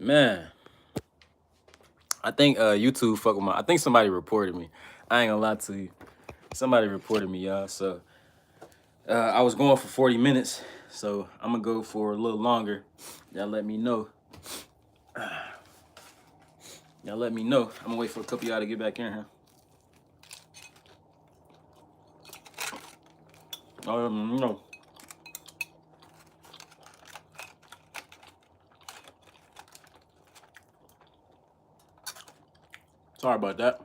Man, I think YouTube fuck with my. I think somebody reported me. I ain't gonna lie to you. Somebody reported me, y'all. So I was going for 40 minutes. So I'm gonna go for a little longer. Y'all let me know. Y'all let me know. I'm gonna wait for a couple of y'all to get back in here. No. Sorry about that.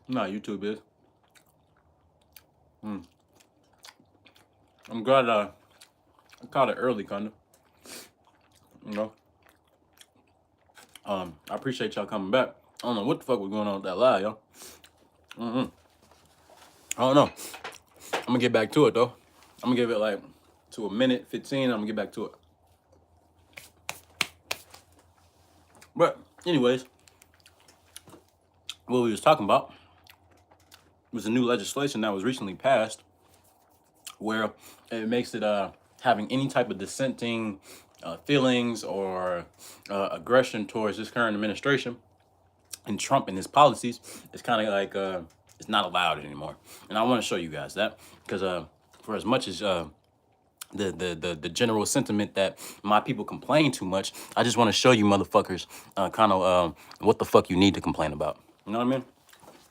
No, YouTube is. I'm glad I caught it early, kinda. You know. I appreciate y'all coming back. I don't know what the fuck was going on with that live, y'all. I don't know. I'm gonna get back to it though. I'm gonna give it like to a minute 15. I'm gonna get back to it. But anyways, what we was talking about was a new legislation that was recently passed, where it makes it having any type of dissenting feelings or aggression towards this current administration and Trump and his policies. It's kind of like it's not allowed anymore. And I want to show you guys that because for as much as the general sentiment that my people complain too much, I just want to show you motherfuckers kind of what the fuck you need to complain about. You know what I mean?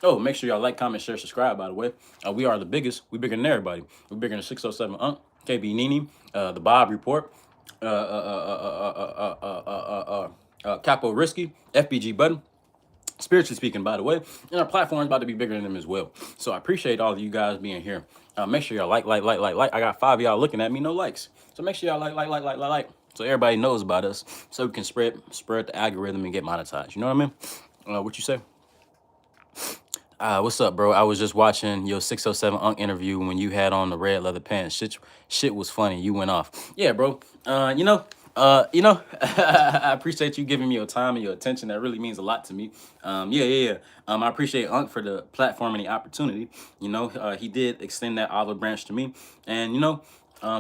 Oh, make sure y'all like, comment, share, subscribe, by the way. We are the biggest. We bigger than everybody. We're bigger than 607 KB Nini, the Bob Report, Capo Risky, FBG Button. Spiritually speaking, by the way, and our platform is about to be bigger than them as well. So I appreciate all of you guys being here. Make sure y'all like. I got 5 of y'all looking at me, no likes. So make sure y'all like. So everybody knows about us, so we can spread the algorithm and get monetized. You know what I mean? What you say? What's up, bro? I was just watching your 607 interview when you had on the red leather pants. Shit was funny. You went off. Yeah, bro. I appreciate you giving me your time and your attention. That really means a lot to me. Yeah. I appreciate for the platform and the opportunity. He did extend that olive branch to me, and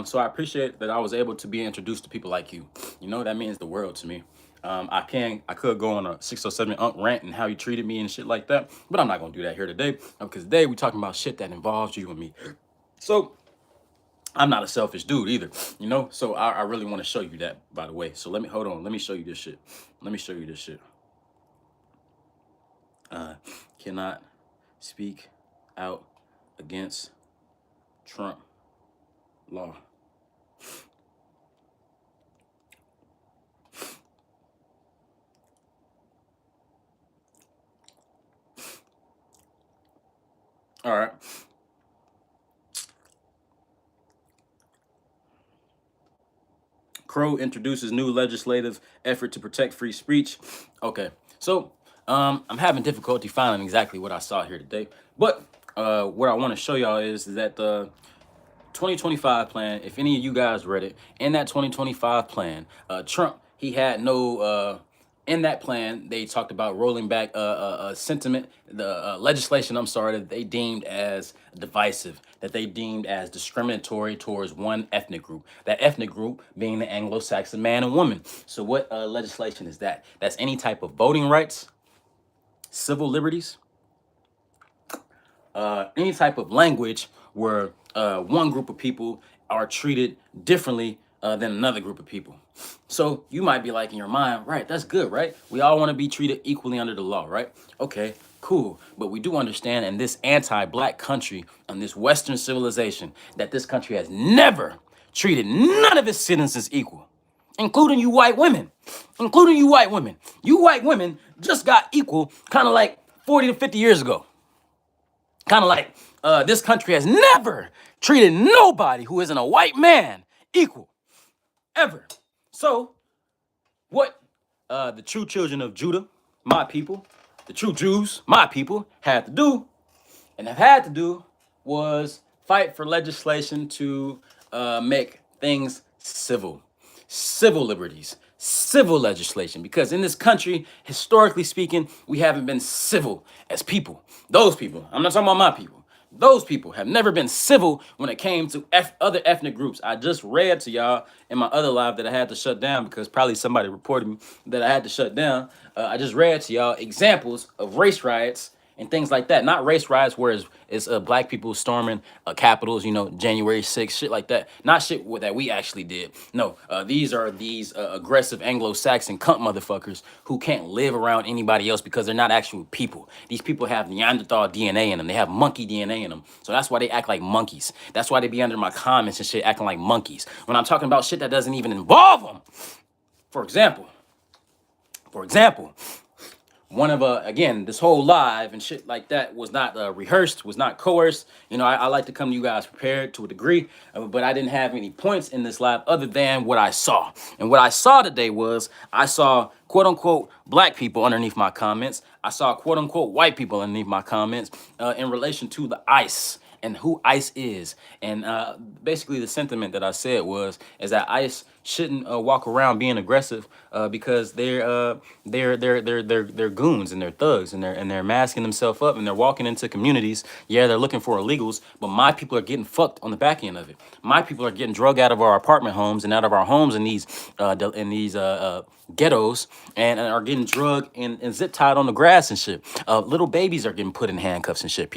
so I appreciate that I was able to be introduced to people like you. That means the world to me. I could go on a 607 rant and how you treated me and shit like that, but I'm not gonna do that here today because today we talking about shit that involves you and me. So I'm not a selfish dude either, So I really want to show you that, by the way. So hold on. Let me show you this shit. Cannot speak out against Trump law. All right. Crow introduces new legislative effort to protect free speech. Okay, so I'm having difficulty finding exactly what I saw here today, but what I want to show y'all is that the 2025 plan, if any of you guys read it, in that 2025 plan, Trump, he had no, in that plan, they talked about rolling back sentiment, the legislation, I'm sorry, that they deemed as divisive, that they deemed as discriminatory towards one ethnic group. That ethnic group being the Anglo-Saxon man and woman. So what legislation is that? That's any type of voting rights, civil liberties, any type of language where one group of people are treated differently than another group of people. So you might be like in your mind, right, that's good, right? We all want to be treated equally under the law, right? Okay, cool. But we do understand in this anti-black country, in this Western civilization, that this country has never treated none of its citizens equal, including you white women. You white women just got equal kind of like 40 to 50 years ago. Kind of like this country has never treated nobody who isn't a white man equal, ever. So what the true children of Judah, my people, the true Jews, my people, had to do, and have had to do, was fight for legislation to make things civil liberties, civil legislation, because in this country, historically speaking, we haven't been civil as people. Those people, I'm not talking about my people. Those people have never been civil when it came to other ethnic groups. I just read to y'all in my other live that I had to shut down because probably somebody reported me that I had to shut down. I just read to y'all examples of race riots and things like that. Not race riots where it's black people storming capitals, January 6th, shit like that. Not shit that we actually did. No, these are these aggressive Anglo-Saxon cunt motherfuckers who can't live around anybody else because they're not actual people. These people have Neanderthal DNA in them. They have monkey DNA in them. So that's why they act like monkeys. That's why they be under my comments and shit acting like monkeys. When I'm talking about shit that doesn't even involve them. For example, for example, one of again, this whole live and shit like that was not rehearsed, was not coerced. I like to come to you guys prepared to a degree, but I didn't have any points in this live other than what I saw. And what I saw today was I saw quote unquote black people underneath my comments. I saw quote unquote white people underneath my comments in relation to the ICE and who ICE is. And basically the sentiment that I said is that ICE shouldn't walk around being aggressive because they're goons and they're thugs and they're masking themselves up and they're walking into communities. Yeah, they're looking for illegals, but my people are getting fucked on the back end of it. My people are getting drug out of our apartment homes and out of our homes in these ghettos and are getting drugged and zip tied on the grass and shit. Little babies are getting put in handcuffs and shit.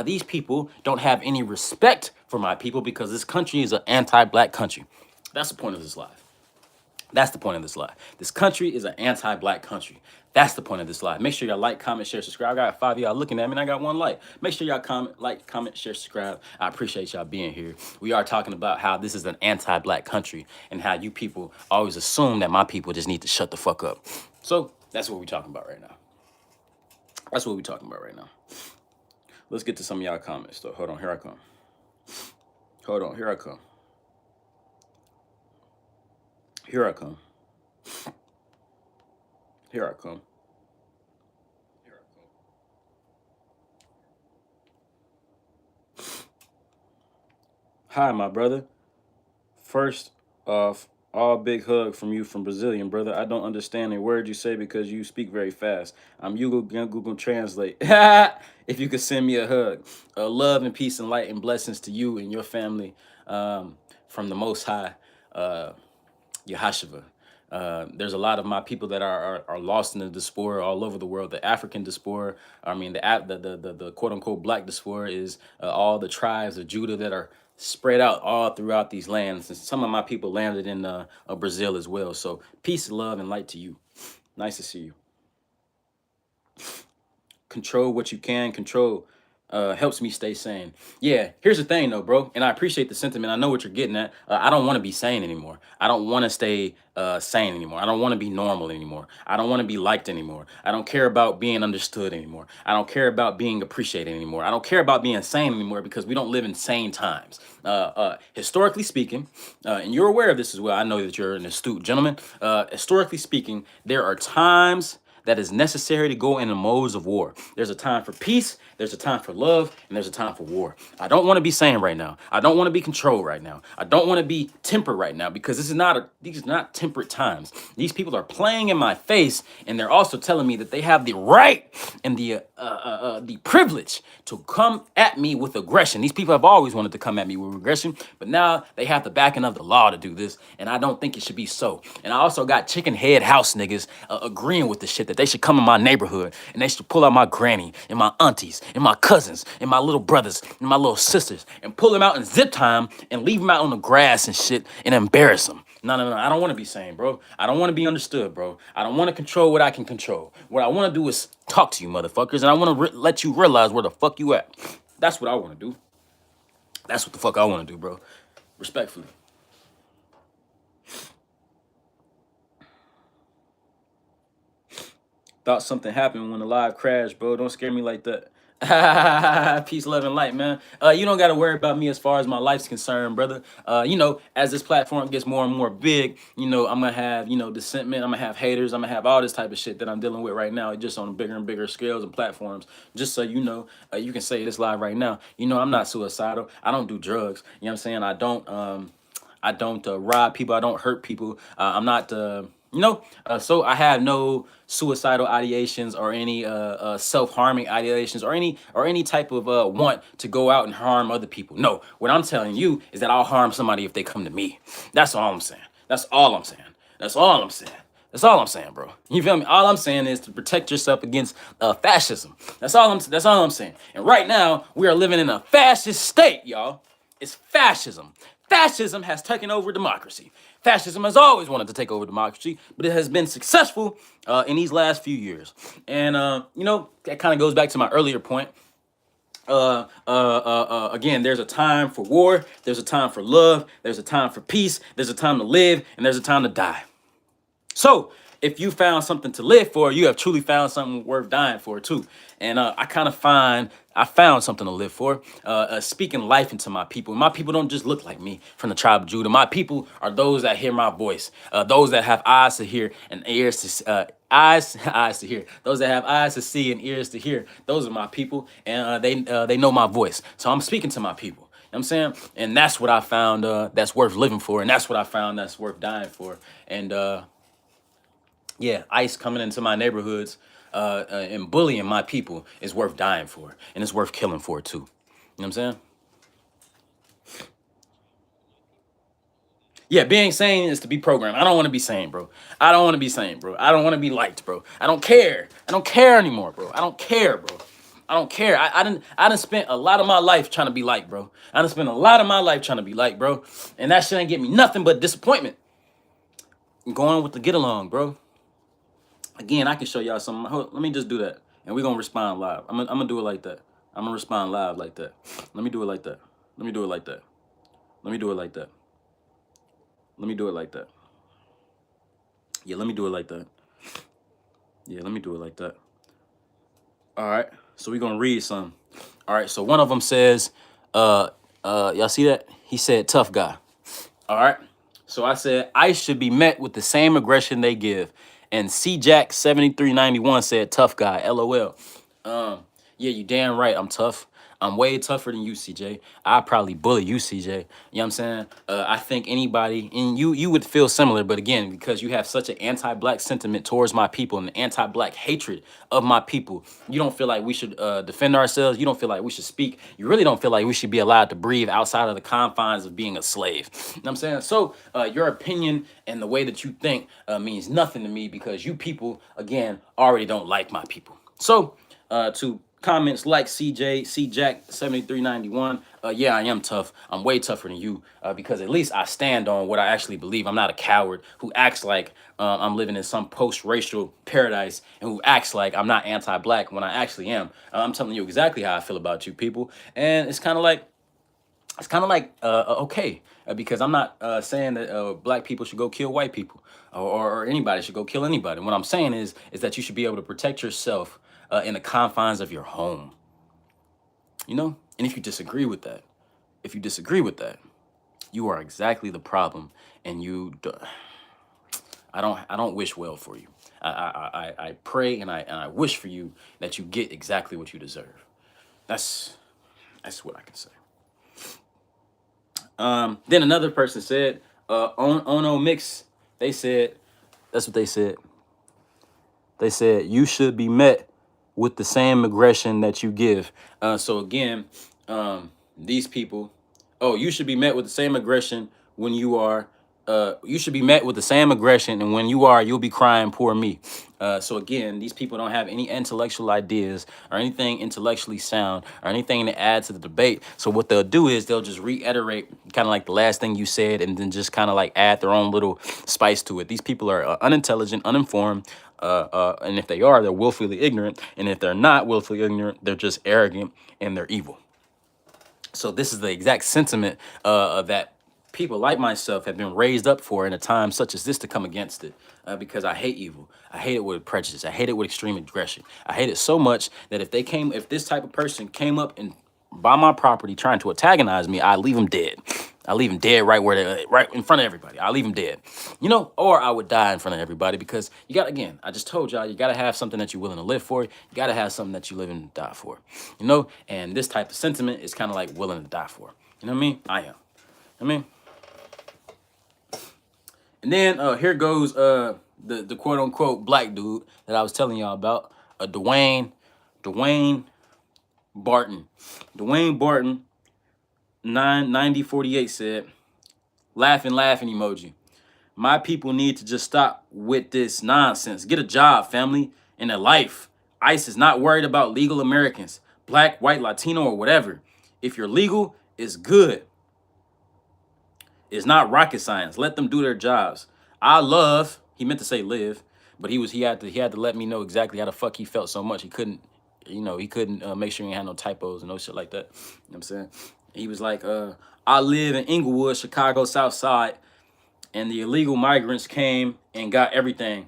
These people don't have any respect for my people because this country is an anti-black country. That's the point of this live. That's the point of this live. This country is an anti-black country. That's the point of this live. Make sure y'all like, comment, share, subscribe. I got 5 of y'all looking at me and I got 1 like. Make sure y'all comment, share, subscribe. I appreciate y'all being here. We are talking about how this is an anti-black country and how you people always assume that my people just need to shut the fuck up. So that's what we're talking about right now. That's what we're talking about right now. Let's get to some of y'all comments though. Hold on, here I come. Hold on, here I come. Here I come. Here I come. Hi, my brother. First off, all big hug from you from Brazilian, brother. I don't understand a word you say because you speak very fast. I'm Google Translate. If you could send me a hug. Love and peace and light and blessings to you and your family from the Most High. Yahashua. There's a lot of my people that are lost in the diaspora all over the world. The African diaspora, I mean, the quote unquote black diaspora is all the tribes of Judah that are spread out all throughout these lands. And some of my people landed in Brazil as well. So peace, love, and light to you. Nice to see you. Control what you can control helps me stay sane. Yeah, here's the thing though, bro, and I appreciate the sentiment. I know what you're getting at. I don't want to be sane anymore. I don't want to stay sane anymore. I don't want to be normal anymore. I don't want to be liked anymore. I don't care about being understood anymore. I don't care about being appreciated anymore. I don't care about being sane anymore because we don't live in sane times. Historically speaking, and you're aware of this as well. I know that you're an astute gentleman. Historically speaking, there are times that is necessary to go in the modes of war. There's a time for peace, there's a time for love, and there's a time for war. I don't want to be sane right now. I don't want to be controlled right now. I don't want to be tempered right now because these are not temperate times. These people are playing in my face, and they're also telling me that they have the right and the privilege to come at me with aggression. These people have always wanted to come at me with aggression, but now they have the backing of the law to do this, and I don't think it should be so. And I also got chicken head house niggas agreeing with the shit that they should come in my neighborhood and they should pull out my granny and my aunties and my cousins and my little brothers and my little sisters and pull them out and zip tie them and leave them out on the grass and shit and embarrass them. No. I don't want to be sane, bro. I don't want to be understood, bro. I don't want to control what I can control. What I want to do is talk to you motherfuckers, and I want to let you realize where the fuck you at. That's what I want to do. That's what the fuck I want to do, bro. Respectfully. Thought something happened when the live crashed, bro. Don't scare me like that. Peace, love, and light, man. You don't got to worry about me as far as my life's concerned, brother. As this platform gets more and more big, I'm going to have, dissentment. I'm going to have haters. I'm going to have all this type of shit that I'm dealing with right now, just on bigger and bigger scales and platforms. Just so you know, you can say this live right now. I'm not suicidal. I don't do drugs. You know what I'm saying? I don't rob people. I don't hurt people. I'm not You know, so I have no suicidal ideations or any self-harming ideations or any type of want to go out and harm other people. No, what I'm telling you is that I'll harm somebody if they come to me. That's all I'm saying. That's all I'm saying. That's all I'm saying. That's all I'm saying, bro. You feel me? All I'm saying is to protect yourself against fascism. That's all I'm saying. And right now, we are living in a fascist state, y'all. It's fascism. Fascism has taken over democracy. Fascism has always wanted to take over democracy, but it has been successful in these last few years. And you know, that kind of goes back to my earlier point. Again, there's a time for war, there's a time for love, there's a time for peace, there's a time to live, and there's a time to die. So if you found something to live for, you have truly found something worth dying for too. And I found something to live for. Speaking life into my people. My people don't just look like me from the tribe of Judah. My people are those that hear my voice. Those that have eyes to hear and ears to eyes to hear. Those that have eyes to see and ears to hear. Those are my people, and they know my voice. So I'm speaking to my people. You know what I'm saying? And that's what I found that's worth living for, and that's what I found that's worth dying for. And yeah, ICE coming into my neighborhoods and bullying my people is worth dying for, and it's worth killing for too. You know what I'm saying? Yeah, being sane is to be programmed. I don't want to be sane, bro. I don't want to be sane, bro. I don't want to be liked, bro. I don't care. I don't care anymore, bro. I don't care, bro. I don't care. I done spent a lot of my life trying to be liked, bro. I done spent a lot of my life trying to be liked, bro. And that shit ain't get me nothing but disappointment. I'm going with the get along, bro. Again, I can show y'all something. Let me just do that. And we're gonna respond live. I'm gonna do it like that. I'm gonna respond live like that. Let me do it like that. Let me do it like that. Let me do it like that. Let me do it like that. Yeah, let me do it like that. Yeah, let me do it like that. All right. So we're gonna read some. All right. So one of them says, y'all see that? He said, tough guy. All right. So I said, ICE should be met with the same aggression they give. And CJack7391 said, tough guy, LOL. Yeah, you damn right, I'm tough. I'm way tougher than you, CJ. I probably bully you, CJ. You know what I'm saying? I think anybody, and you would feel similar, but again, because you have such an anti-black sentiment towards my people and anti-black hatred of my people, you don't feel like we should defend ourselves. You don't feel like we should speak. You really don't feel like we should be allowed to breathe outside of the confines of being a slave. You know what I'm saying? So your opinion and the way that you think means nothing to me because you people, again, already don't like my people. So to comments like CJack7391, yeah, I am tough. I'm way tougher than you because at least I stand on what I actually believe. I'm not a coward who acts like I'm living in some post-racial paradise and who acts like I'm not anti-black when I actually am. I'm telling you exactly how I feel about you people, and it's kind of like okay, because I'm not saying that black people should go kill white people or anybody should go kill anybody. What I'm saying is that you should be able to protect yourself in the confines of your home. You know, and if you disagree with that, you are exactly the problem, and I don't wish well for you. I pray and I wish for you that you get exactly what you deserve. That's what I can say. Then another person said, Ono Mix, they said, that's what they said. They said, you should be met with the same aggression that you give. So again, these people, you should be met with the same aggression when you are, you should be met with the same aggression, and when you are, you'll be crying, poor me. So again, these people don't have any intellectual ideas or anything intellectually sound or anything to add to the debate. So what they'll do is they'll just reiterate kind of like the last thing you said and then just kind of like add their own little spice to it. These people are unintelligent, uninformed, and if they are, they're willfully ignorant. And if they're not willfully ignorant, they're just arrogant and they're evil. So this is the exact sentiment that people like myself have been raised up for in a time such as this to come against it. Because I hate evil. I hate it with prejudice. I hate it with extreme aggression. I hate it so much that if this type of person came up and by my property trying to antagonize me, I leave them dead. I leave them dead right in front of everybody. I leave them dead, you know, or I would die in front of everybody because again, I just told y'all, you got to have something that you're willing to live for. You got to have something that you're living to die for, you know, and this type of sentiment is kind of like willing to die for. You know what I mean? I am. I mean, and then here goes the quote unquote black dude that I was telling y'all about, Dwayne Barton. Dwayne Barton 99048 said, laughing emoji. My people need to just stop with this nonsense. Get a job, family, and a life. ICE is not worried about legal Americans, black, white, Latino, or whatever. If you're legal, it's good. It's not rocket science. Let them do their jobs. I love, he meant to say live, but he had to let me know exactly how the fuck he felt so much. He couldn't, he couldn't make sure he had no typos and no shit like that. You know what I'm saying? He was like, I live in Inglewood, Chicago, South Side, and the illegal migrants came and got everything.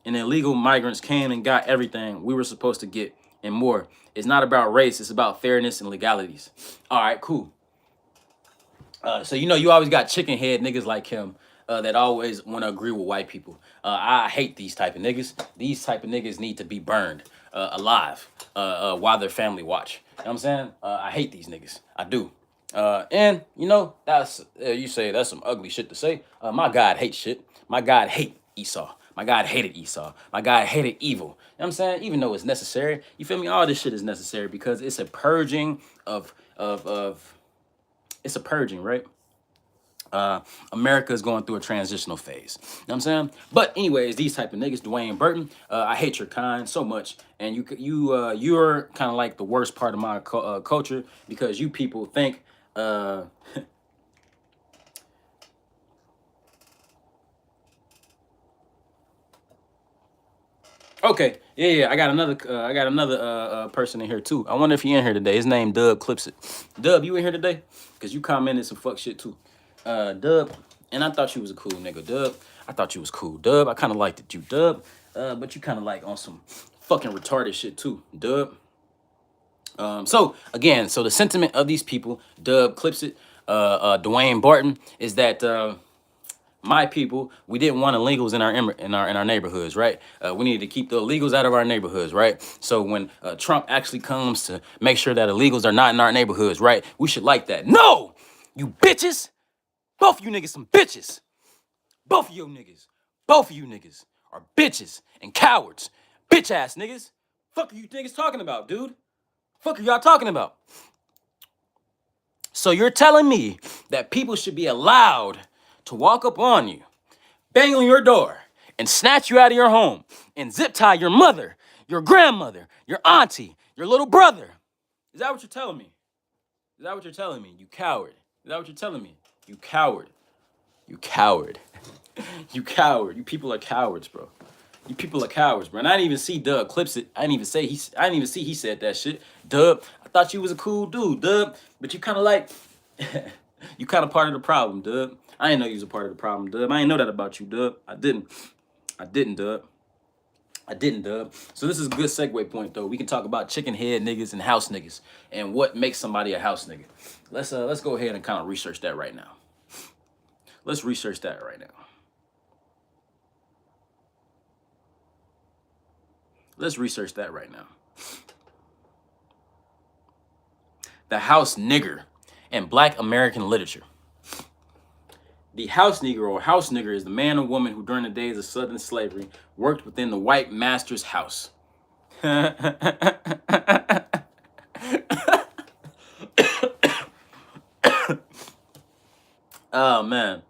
And the illegal migrants came and got everything we were supposed to get and more. It's not about race. It's about fairness and legalities. All right, cool. So you always got chicken head niggas like him that always want to agree with white people. I hate these type of niggas. These type of niggas need to be burned alive while their family watch. You know what I'm saying? I hate these niggas. I do. And that's you say that's some ugly shit to say. My God hates shit. My God hate Esau. My God hated Esau. My God hated evil. You know what I'm saying? Even though it's necessary, you feel me? All this shit is necessary because it's a purging of it's a purging, right? America is going through a transitional phase. You know what I'm saying? But anyways, these type of niggas, Dwayne Burton, I hate your kind so much, and you're kind of like the worst part of my culture because you people think. Okay, yeah, I got another person in here too. I wonder if he in here today. His name Dub Clips It. Dub, you in here today? Cause you commented some fuck shit too. Dub, and I thought you was a cool nigga, Dub. I thought you was cool, Dub. I kind of liked it, you, Dub. But you kind of like on some fucking retarded shit too, Dub. So again, so the sentiment of these people, Dub Clips It, Dwayne Barton, is that my people, we didn't want illegals in our neighborhoods, right? We needed to keep the illegals out of our neighborhoods, right? So when Trump actually comes to make sure that illegals are not in our neighborhoods, right? We should like that. No, you bitches, both of you niggas some bitches. Both of you niggas are bitches and cowards, bitch ass niggas. Fuck are you niggas talking about, dude? Fuck are y'all talking about? So you're telling me that people should be allowed to walk up on you, bang on your door, and snatch you out of your home, and zip tie your mother, your grandmother, your auntie, your little brother? Is that what you're telling me? Is that what you're telling me? You coward. Is that what you're telling me? You coward. You coward. You coward. You people are cowards, bro. You people are cowards, bro. And I didn't even see Dub Clips It. I didn't even see he said that shit. Dub, I thought you was a cool dude, Dub. But you kind of like, you kind of part of the problem, Dub. I didn't know you was a part of the problem, Dub. I didn't know that about you, Dub. I didn't, Dub. I didn't, Dub. So this is a good segue point, though. We can talk about chicken head niggas and house niggas and what makes somebody a house nigga. Let's go ahead and kind of research that right now. Let's research that right now. Let's research that right now. The house nigger in Black American literature. The house negro or house nigger is the man or woman who during the days of Southern slavery worked within the white master's house. Oh, man.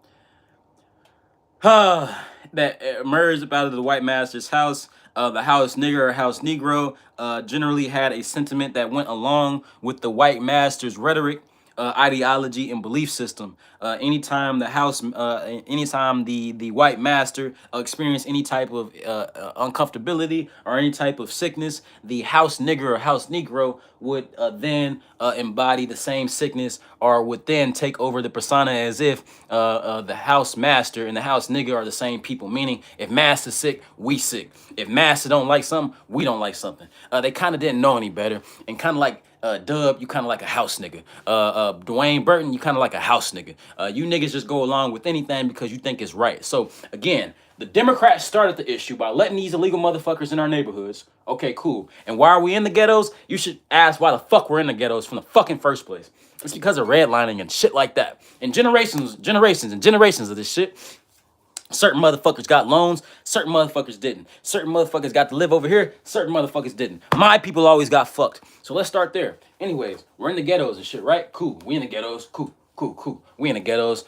That emerged out of the white master's house. The house nigger or house negro generally had a sentiment that went along with the white master's rhetoric, ideology, and belief system. Anytime the white master experienced any type of uncomfortability or any type of sickness, the house nigger or house negro would then embody the same sickness or would then take over the persona as if the house master and the house nigger are the same people. Meaning, if master's sick, we sick. If master don't like something, we don't like something. They kind of didn't know any better, and kind of like Dub, you kind of like a house nigga. Dwayne Burton, you kind of like a house nigga. You niggas just go along with anything because you think it's right. So again, the Democrats started the issue by letting these illegal motherfuckers in our neighborhoods. Okay, cool. And why are we in the ghettos? You should ask why the fuck we're in the ghettos from the fucking first place. It's because of redlining and shit like that. And generations of this shit. Certain motherfuckers got loans, certain motherfuckers didn't. Certain motherfuckers got to live over here, certain motherfuckers didn't. My people always got fucked. So let's start there. Anyways, we're in the ghettos and shit, right? Cool. We in the ghettos. Cool. Cool, cool. We in the ghettos.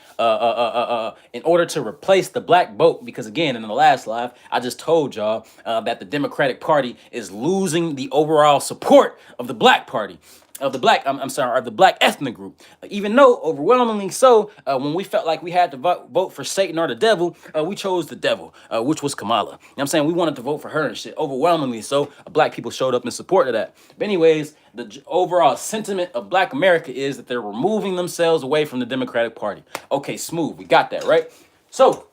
In order to replace the black vote, because again, in the last live, I just told y'all that the Democratic Party is losing the overall support of the black party. Of the black, I'm sorry, of the black ethnic group. Even though overwhelmingly so, when we felt like we had to vote for Satan or the devil, we chose the devil, which was Kamala. You know what I'm saying? We wanted to vote for her and shit. Overwhelmingly so, black people showed up in support of that. But anyways, the overall sentiment of black America is that they're removing themselves away from the Democratic Party. Okay, smooth. We got that, right? So,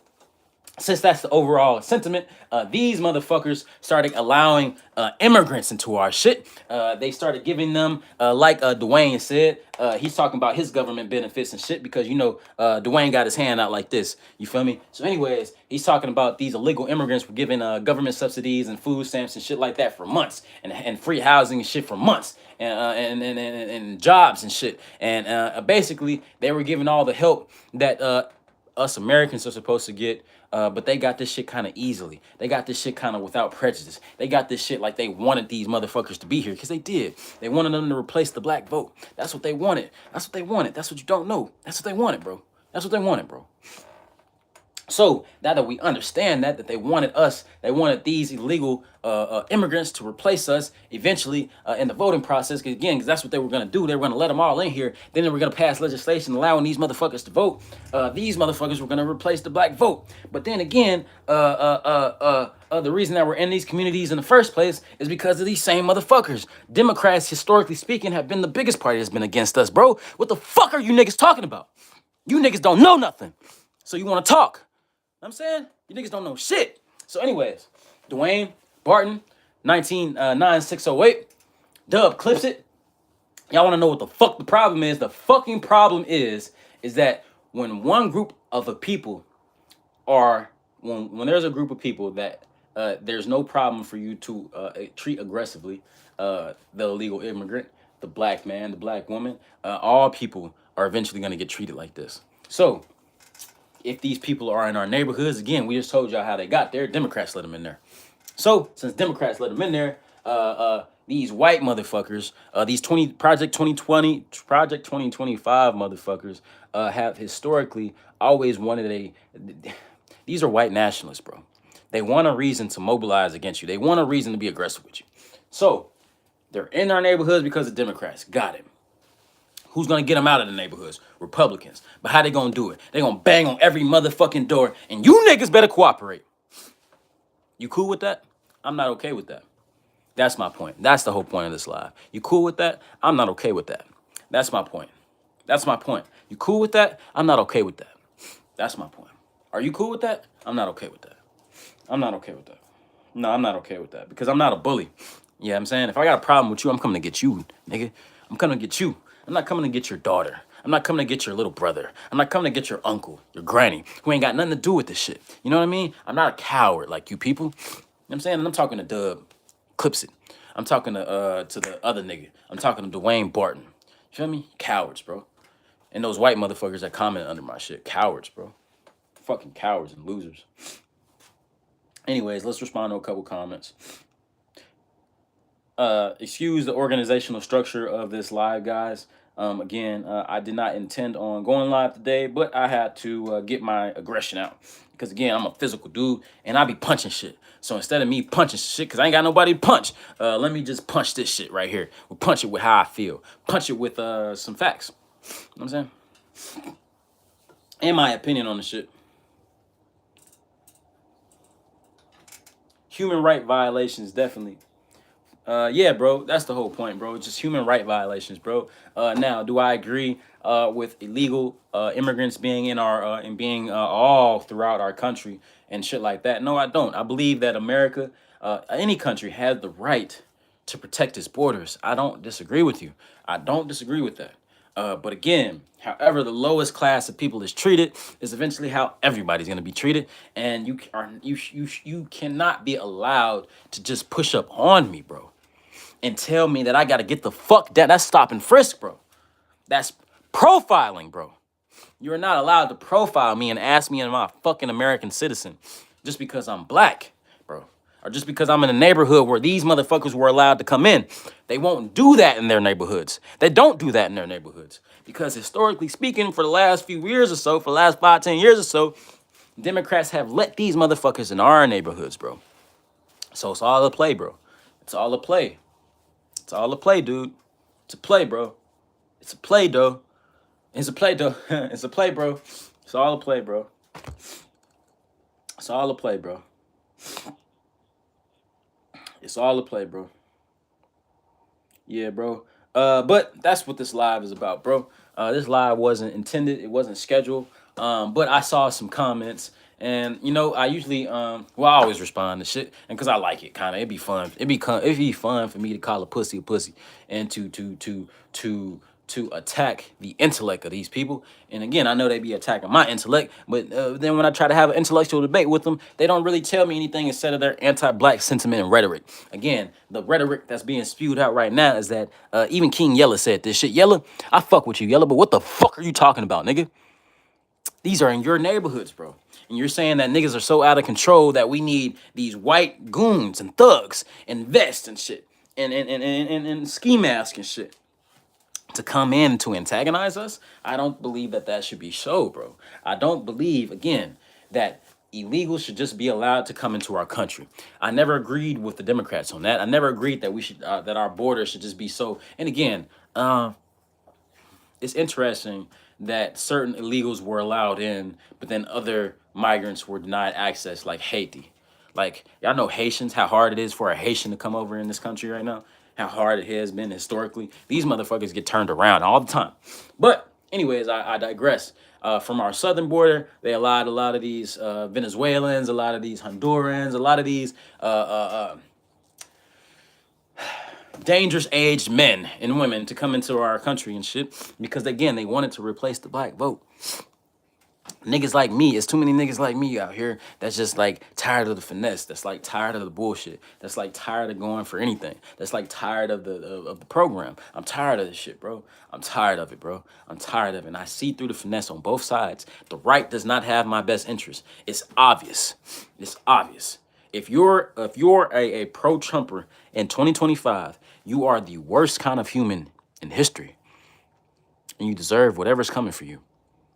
since that's the overall sentiment, these motherfuckers started allowing immigrants into our shit. They started giving them, like Dwayne said, he's talking about his government benefits and shit because, you know, Dwayne got his hand out like this. You feel me? So anyways, he's talking about these illegal immigrants were given government subsidies and food stamps and shit like that for months and free housing and shit for months. And jobs and shit. And basically, they were given all the help that us Americans are supposed to get, but they got this shit kind of easily. They got this shit kind of without prejudice. They got this shit like they wanted these motherfuckers to be here, because they did. They wanted them to replace the black vote. That's what they wanted. That's what they wanted. That's what you don't know. That's what they wanted, bro. That's what they wanted, bro. So now that we understand that they wanted us, they wanted these illegal immigrants to replace us eventually in the voting process. Because that's what they were going to do. They were going to let them all in here. Then they were going to pass legislation allowing these motherfuckers to vote. These motherfuckers were going to replace the black vote. But then again, the reason that we're in these communities in the first place is because of these same motherfuckers. Democrats, historically speaking, have been the biggest party that's been against us, bro. What the fuck are you niggas talking about? You niggas don't know nothing. So you want to talk. I'm saying? You niggas don't know shit. So anyways, Dwayne Barton, 9608. Dub clips it. Y'all want to know what the fuck the problem is? The fucking problem is that when one group of a people are, when there's a group of people that there's no problem for you to treat aggressively the illegal immigrant, the black man, the black woman, all people are eventually going to get treated like this. So if these people are in our neighborhoods, again, we just told y'all how they got there. Democrats let them in there. So since Democrats let them in there, these white motherfuckers, these Project 2025 motherfuckers, have historically always wanted these are white nationalists, bro. They want a reason to mobilize against you. They want a reason to be aggressive with you. So they're in our neighborhoods because of Democrats. Got it. Who's gonna get them out of the neighborhoods? Republicans. But how they gonna do it? They gonna bang on every motherfucking door, and you niggas better cooperate. You cool with that? I'm not okay with that. That's my point. That's the whole point of this live. You cool with that? I'm not okay with that. That's my point. That's my point. You cool with that? I'm not okay with that. That's my point. Are you cool with that? I'm not okay with that. I'm not okay with that. No, I'm not okay with that because I'm not a bully. Yeah, I'm saying if I got a problem with you, I'm coming to get you, nigga. I'm coming to get you. I'm not coming to get your daughter. I'm not coming to get your little brother. I'm not coming to get your uncle, your granny, who ain't got nothing to do with this shit. You know what I mean? I'm not a coward like you people. You know what I'm saying? And I'm talking to Dub. Clips it. I'm talking to the other nigga. I'm talking to Dwayne Barton. You feel me? Cowards, bro. And those white motherfuckers that comment under my shit. Cowards, bro. Fucking cowards and losers. Anyways, let's respond to a couple comments. Excuse the organizational structure of this live, guys. Again, I did not intend on going live today, but I had to get my aggression out. Because, again, I'm a physical dude, and I be punching shit. So instead of me punching shit, because I ain't got nobody to punch, let me just punch this shit right here. We'll punch it with how I feel. Punch it with some facts. You know what I'm saying? And my opinion on the shit. Human right violations, definitely. Yeah, bro, that's the whole point, bro. It's just human right violations, bro. Now, do I agree with illegal immigrants being in our and being all throughout our country and shit like that? No, I don't. I believe that America, any country, has the right to protect its borders. I don't disagree with you. I don't disagree with that. But again, however the lowest class of people is treated is eventually how everybody's gonna be treated, and you cannot be allowed to just push up on me, bro, and tell me that I gotta get the fuck down. That's stop and frisk, bro. That's profiling, bro. You're not allowed to profile me and ask me am I a fucking American citizen just because I'm black, bro. Or just because I'm in a neighborhood where these motherfuckers were allowed to come in. They won't do that in their neighborhoods. They don't do that in their neighborhoods. Because historically speaking, for the last few years or so, for the last 5, 10 years or so, Democrats have let these motherfuckers in our neighborhoods, bro. So it's all a play, bro. It's all a play. It's all a play, dude. It's a play, bro. It's a play, though. It's a play, though. It's a play, bro. It's all a play, bro. It's all a play, bro. It's all a play, bro. Yeah, bro. But that's what this live is about, bro. This live wasn't intended. It wasn't scheduled. But I saw some comments, and you know, I usually, well, I always respond to shit, and cause I like it, kind of. It'd be fun. It'd be fun for me to call a pussy, and to attack the intellect of these people. And again, I know they be attacking my intellect, but then when I try to have an intellectual debate with them, they don't really tell me anything instead of their anti-black sentiment and rhetoric. Again, the rhetoric that's being spewed out right now is that even King Yella said this shit. Yella, I fuck with you, Yella, but what the fuck are you talking about, nigga? These are in your neighborhoods, bro. And you're saying that niggas are so out of control that we need these white goons and thugs and vests and shit and ski masks and shit to come in to antagonize us. I don't believe that that should be so, bro. I don't believe, again, that illegals should just be allowed to come into our country. I never agreed with the Democrats on that. I never agreed that we should that our borders should just be so. And again, it's interesting that certain illegals were allowed in, but then other migrants were denied access, like Haiti. Like, y'all know Haitians, how hard it is for a Haitian to come over in this country right now, how hard it has been historically. These motherfuckers get turned around all the time. But anyways, I digress. From our southern border, they allowed a lot of these Venezuelans, a lot of these Hondurans, a lot of these dangerous aged men and women to come into our country and shit because, again, they wanted to replace the black vote. Niggas like me, it's too many niggas like me out here that's just like tired of the finesse, that's like tired of the bullshit, that's like tired of going for anything, that's like tired of the program. I'm tired of this shit, bro. I'm tired of it, bro. I'm tired of it. And I see through the finesse on both sides. The right does not have my best interest. It's obvious. It's obvious. If you're a pro-Trumper in 2025, you are the worst kind of human in history. And you deserve whatever's coming for you.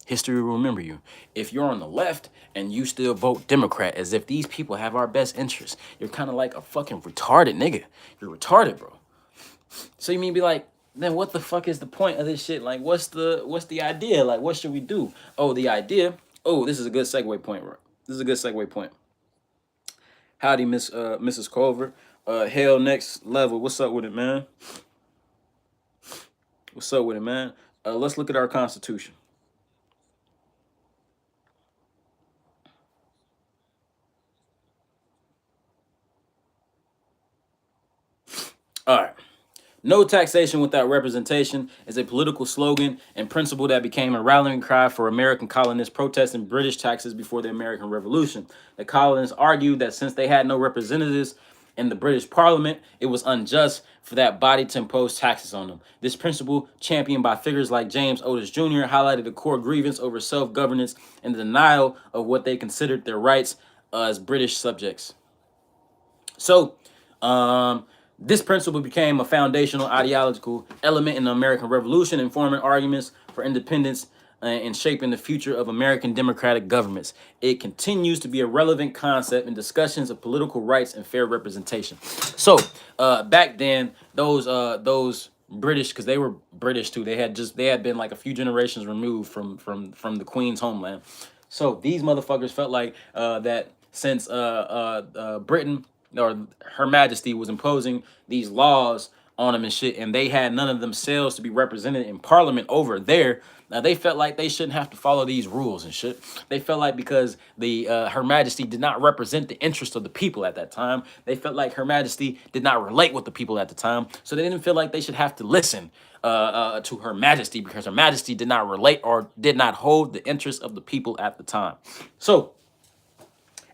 History will remember you. If you're on the left and you still vote Democrat as if these people have our best interests, you're kind of like a fucking retarded nigga. You're retarded, bro. So you mean be like, then what the fuck is the point of this shit? Like, what's the idea? Like, what should we do? Oh, the idea. Oh, this is a good segue point, bro. This is a good segue point. Howdy, Mrs. Culver. Hell next level. What's up with it, man? What's up with it, man? Let's look at our Constitution. All right. No taxation without representation is a political slogan and principle that became a rallying cry for American colonists protesting British taxes before the American Revolution. The colonists argued that since they had no representatives in the British Parliament, it was unjust for that body to impose taxes on them. This principle, championed by figures like James Otis Jr., highlighted the core grievance over self-governance and the denial of what they considered their rights as British subjects. So, this principle became a foundational ideological element in the American Revolution, informing arguments for independence and shaping the future of American democratic governments. It continues to be a relevant concept in discussions of political rights and fair representation. So, back then, those British, because they were British too, they had been like a few generations removed from the Queen's homeland. So these motherfuckers felt like that since Britain or Her Majesty was imposing these laws on them and shit, and they had none of themselves to be represented in Parliament over there. Now they felt like they shouldn't have to follow these rules and shit. They felt like because the Her Majesty did not represent the interests of the people at that time, they felt like Her Majesty did not relate with the people at the time, so they didn't feel like they should have to listen to Her Majesty because Her Majesty did not relate or did not hold the interests of the people at the time. So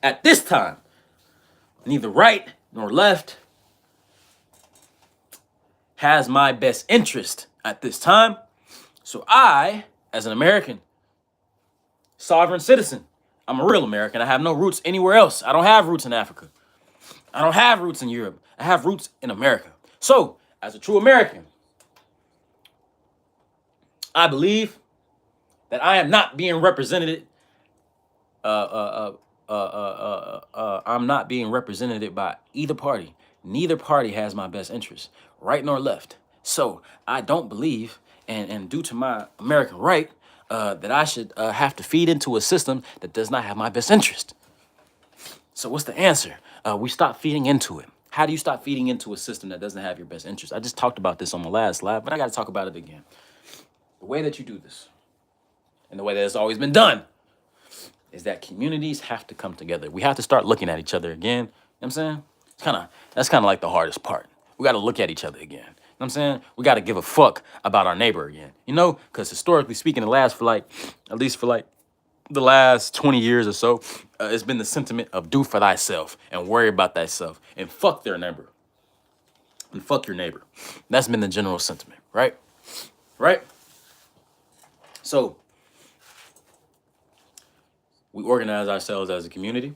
at this time, neither right nor left has my best interest at this time. So I, as an American, sovereign citizen. I'm a real American. I have no roots anywhere else. I don't have roots in Africa. I don't have roots in Europe. I have roots in America. So, as a true American, I believe that I am not being represented. I'm not being represented by either party. Neither party has my best interest, right nor left. So I don't believe, and due to my American right, that I should have to feed into a system that does not have my best interest. So what's the answer? We stop feeding into it. How do you stop feeding into a system that doesn't have your best interest? I just talked about this on my last slide, but I got to talk about it again. The way that you do this, and the way that it's always been done, is that communities have to come together. We have to start looking at each other again. You know what I'm saying? That's kind of like the hardest part. We got to look at each other again. You know what I'm saying? We got to give a fuck about our neighbor again. You know, because historically speaking, at least for like the last 20 years or so, it's been the sentiment of do for thyself and worry about thyself and fuck their neighbor and fuck your neighbor. That's been the general sentiment, right? Right? So we organize ourselves as a community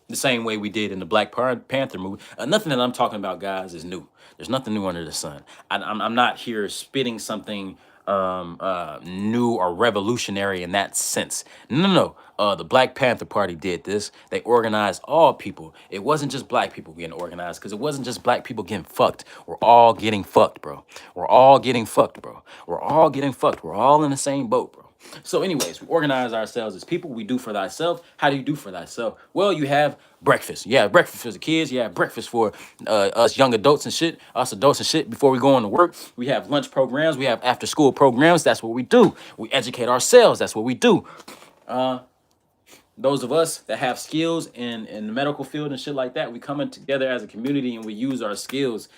the same way we did in the Black Panther movie. Nothing that I'm talking about, guys, is new. There's nothing new under the sun. I'm not here spitting something new or revolutionary in that sense. No. The Black Panther Party did this. They organized all people. It wasn't just black people getting organized, because it wasn't just black people getting fucked. We're all getting fucked, bro. We're all getting fucked, bro. We're all getting fucked. We're all in the same boat, bro. So anyways, we organize ourselves as people. We do for thyself. How do you do for thyself? Well, you have breakfast. You have breakfast for the kids. You have breakfast for us young adults and shit, us adults and shit before we go on to work. We have lunch programs. We have after school programs. That's what we do. We educate ourselves. That's what we do. Those of us that have skills in the medical field and shit like that, we come in together as a community and we use our skills.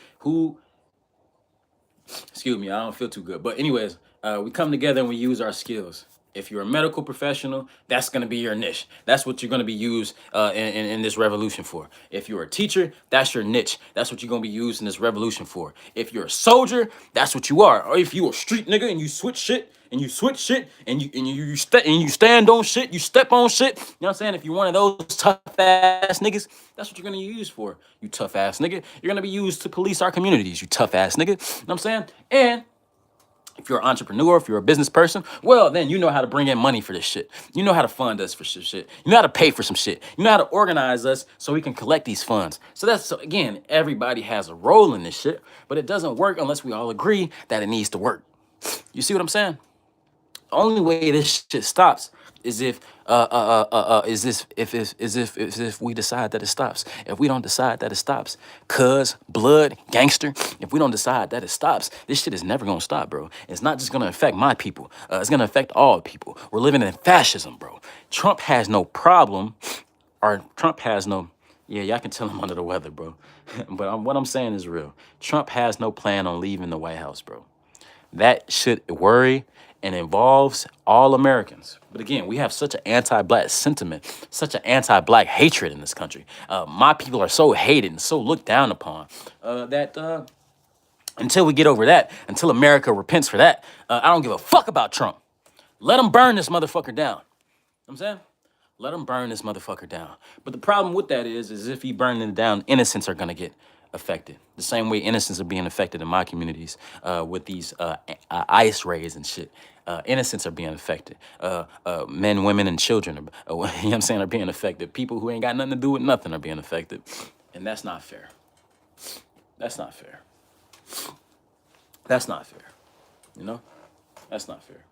Excuse me, I don't feel too good. But anyways, we come together and we use our skills. If you're a medical professional, that's going to be your niche. That's what you're going to be used in this revolution for. If you're a teacher, that's your niche. That's what you're going to be used in this revolution for. If you're a soldier, that's what you are. Or if you're a street nigga and you switch shit and you stand on shit, you step on shit. You know what I'm saying? If you're one of those tough ass niggas, that's what you're going to use for. You tough ass nigga. You're going to be used to police our communities. You tough ass nigga. You know what I'm saying? And if you're an entrepreneur, if you're a business person, well, then you know how to bring in money for this shit. You know how to fund us for shit. You know how to pay for some shit. You know how to organize us so we can collect these funds. So again, everybody has a role in this shit, but it doesn't work unless we all agree that it needs to work. You see what I'm saying? Only way this shit stops is if we decide that it stops. If we don't decide that it stops, cuz blood gangster. If we don't decide that it stops, this shit is never gonna stop, bro. It's not just gonna affect my people. It's gonna affect all people. We're living in fascism, bro. Trump has no problem, or Trump has no. Yeah, y'all can tell I'm under the weather, bro. But what I'm saying is real. Trump has no plan on leaving the White House, bro. That should worry and involves all Americans. But again, we have such an anti-black sentiment, such an anti-black hatred in this country. My people are so hated and so looked down upon that until we get over that, until America repents for that, I don't give a fuck about Trump. Let him burn this motherfucker down. You know what I'm saying? Let him burn this motherfucker down. But the problem with that is if he burns it down, innocents are gonna get affected. The same way innocents are being affected in my communities with these ICE raids and shit. Innocents are being affected. Men, women, and children, you know what I'm saying, are being affected. People who ain't got nothing to do with nothing are being affected. And that's not fair. That's not fair. That's not fair. You know? That's not fair.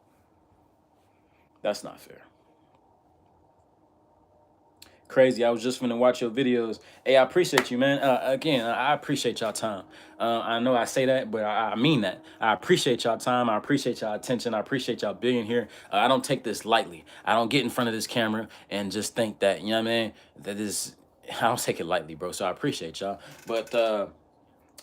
That's not fair. Crazy. I was just finna watch your videos. Hey, I appreciate you, man. Again, I appreciate y'all time. I know I say that, but I mean that. I appreciate y'all time. I appreciate y'all attention. I appreciate y'all being here. I don't take this lightly. I don't get in front of this camera and just think that, you know what I mean? I don't take it lightly, bro. So I appreciate y'all. But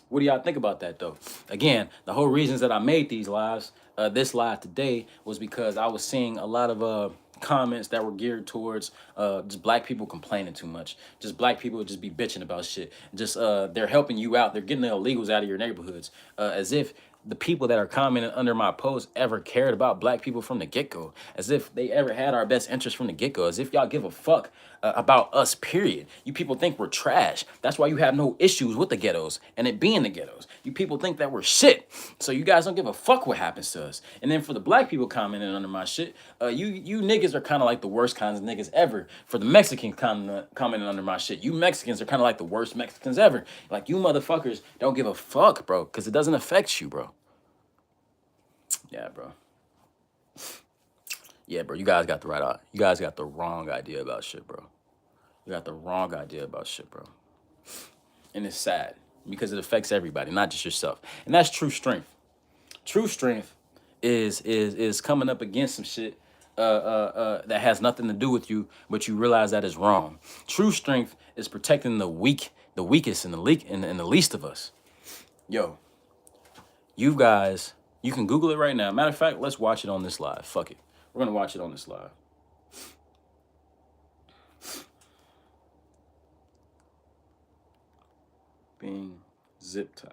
what do y'all think about that, though? Again, the whole reasons that I made these lives, this live today, was because I was seeing a lot of comments that were geared towards just black people complaining too much. Just black people just be bitching about shit. Just they're helping you out. They're getting the illegals out of your neighborhoods, as if the people that are commenting under my post ever cared about black people from the get-go, as if they ever had our best interest from the get-go, as if y'all give a fuck about us, period. You people think we're trash. That's why you have no issues with the ghettos and it being the ghettos. You people think that we're shit, so you guys don't give a fuck what happens to us. And then for the black people commenting under my shit, you niggas are kind of like the worst kinds of niggas ever. For the Mexicans commenting under my shit, you Mexicans are kind of like the worst Mexicans ever. Like, you motherfuckers don't give a fuck, bro, because it doesn't affect you, bro. Yeah, bro. Yeah, bro. You guys got the right. You guys got the wrong idea about shit, bro. You got the wrong idea about shit, bro. And it's sad because it affects everybody, not just yourself. And that's true strength. True strength is coming up against some shit that has nothing to do with you, but you realize that is wrong. True strength is protecting the weak, the weakest, and the least of us. Yo, you guys, you can Google it right now. Matter of fact, let's watch it on this live. Fuck it. We're gonna watch it on this live. Being zip tied.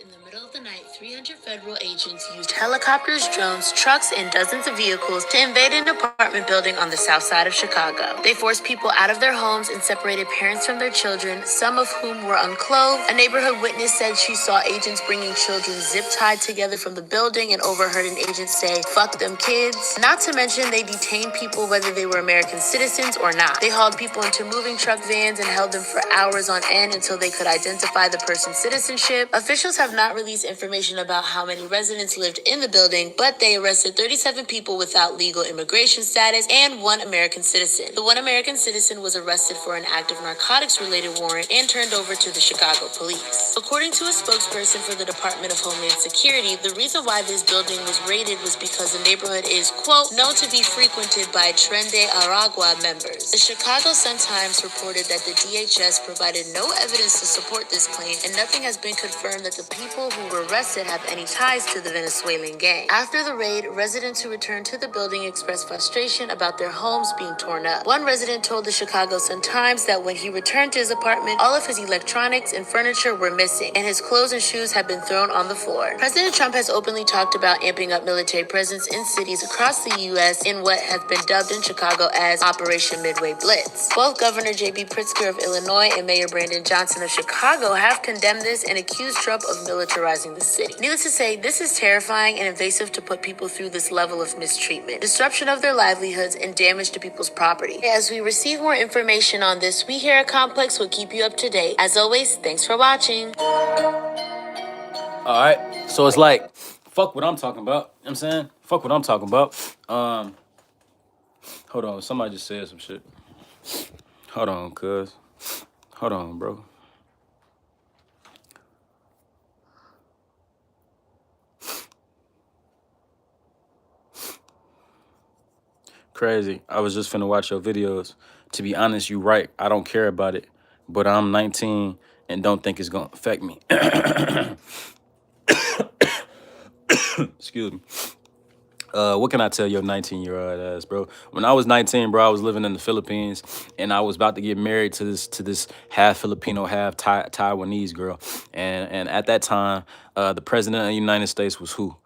In the middle of the night, 300 federal agents used helicopters, drones, trucks, and dozens of vehicles to invade an apartment building on the south side of Chicago. They forced people out of their homes and separated parents from their children, some of whom were unclothed. A neighborhood witness said she saw agents bringing children zip-tied together from the building and overheard an agent say, "Fuck them kids." Not to mention, they detained people whether they were American citizens or not. They hauled people into moving truck vans and held them for hours on end until they could identify the person's citizenship. Officials have not released information about how many residents lived in the building, but they arrested 37 people without legal immigration status and one American citizen. The one American citizen was arrested for an active narcotics-related warrant and turned over to the Chicago police. According to a spokesperson for the Department of Homeland Security, the reason why this building was raided was because the neighborhood is, quote, known to be frequented by Trende Aragua members. The Chicago Sun-Times reported that the DHS provided no evidence to support this claim, and nothing has been confirmed that the people who were arrested have any ties to the Venezuelan gang. After the raid, residents who returned to the building expressed frustration about their homes being torn up. One resident told the Chicago Sun-Times that when he returned to his apartment, all of his electronics and furniture were missing, and his clothes and shoes had been thrown on the floor. President Trump has openly talked about amping up military presence in cities across the U.S. in what has been dubbed in Chicago as Operation Midway Blitz. Both Governor J.B. Pritzker of Illinois and Mayor Brandon Johnson of Chicago have condemned this and accused Trump of militarizing the city. Needless to say, this is terrifying and invasive to put people through this level of mistreatment, disruption of their livelihoods, and damage to people's property. As we receive more information on this, we here at Complex will keep you up to date. As always, thanks for watching. All right. So it's like, fuck what I'm talking about. You know what I'm saying? Fuck what I'm talking about. Hold on. Somebody just said some shit. Hold on, cuz. Hold on, bro. Crazy. I was just finna watch your videos. To be honest, you right. I don't care about it. But I'm 19 and don't think it's gonna affect me. Excuse me. What can I tell your 19-year-old ass, bro? When I was 19, bro, I was living in the Philippines, and I was about to get married to this half Filipino, half Taiwanese girl. And at that time, the president of the United States was who?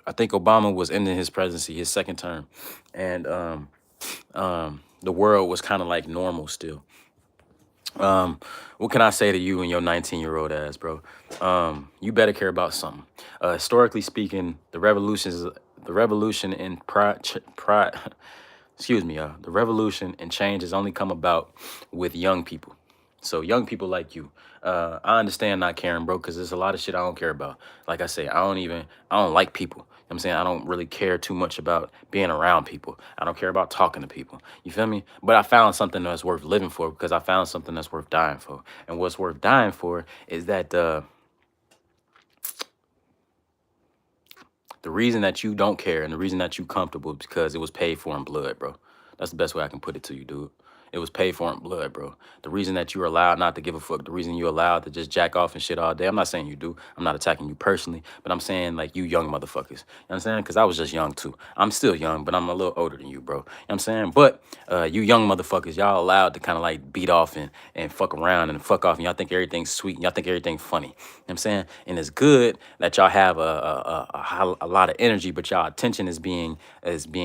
I think Obama was ending his presidency, his second term, and the world was kind of like normal still. What can I say to you and your 19-year-old ass, bro? You better care about something. Historically speaking, the revolution in excuse me, the revolution and change has only come about with young people. So young people like you, I understand not caring, bro, because there's a lot of shit I don't care about. Like I say, I don't like people. You know what I'm saying? I don't really care too much about being around people. I don't care about talking to people. You feel me? But I found something that's worth living for because I found something that's worth dying for. And what's worth dying for is that the reason that you don't care and the reason that you comfortable is because it was paid for in blood, bro. That's the best way I can put it to you, dude. It was paid for in blood, bro. The reason that you're allowed not to give a fuck, the reason you're allowed to just jack off and shit all day. I'm not saying you do. I'm not attacking you personally, but I'm saying like you young motherfuckers. You know what I'm saying? Because I was just young too. I'm still young, but I'm a little older than you, bro. You know what I'm saying? But you young motherfuckers, y'all allowed to kind of like beat off and fuck around and fuck off, and y'all think everything's sweet and y'all think everything's funny. You know what I'm saying? And it's good that y'all have a lot of energy, but y'all attention is being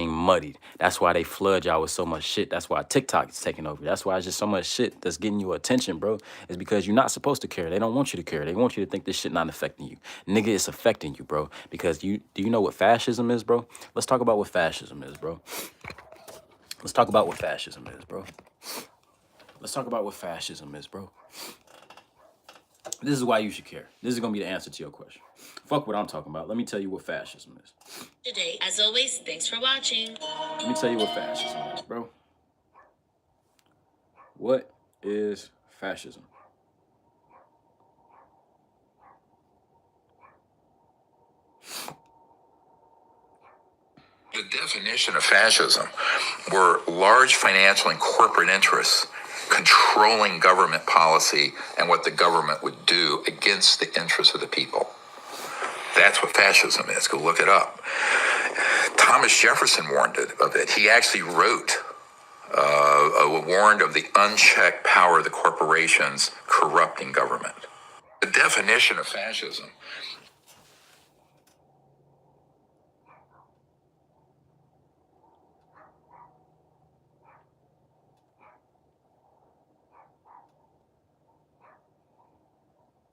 muddied. That's why they flood y'all with so much shit. That's why TikTok is taking over. That's why it's just so much shit that's getting you attention, bro. Is because you're not supposed to care. They don't want you to care. They want you to think this shit not affecting you. Nigga, it's affecting you, bro. Because do you know what fascism is, bro? Let's talk about what fascism is, bro. Let's talk about what fascism is, bro. Let's talk about what fascism is, bro. This is why you should care. This is gonna be the answer to your question. Fuck what I'm talking about. Let me tell you what fascism is. Today, as always, thanks for watching. Let me tell you what fascism is, bro. What is fascism? The definition of fascism were large financial and corporate interests controlling government policy and what the government would do against the interests of the people. That's what fascism is. Go look it up. Thomas Jefferson warned of it. He actually wrote warned of the unchecked power of the corporations corrupting government. The definition of fascism.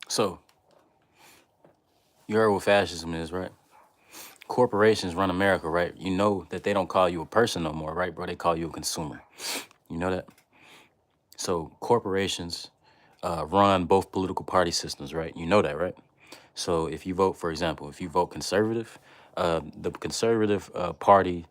So, you heard what fascism is, right? Corporations run America, right? You know that they don't call you a person no more, right, bro? They call you a consumer. You know that? So corporations run both political party systems, right? You know that, right? So if you vote, for example, if you vote conservative, the conservative party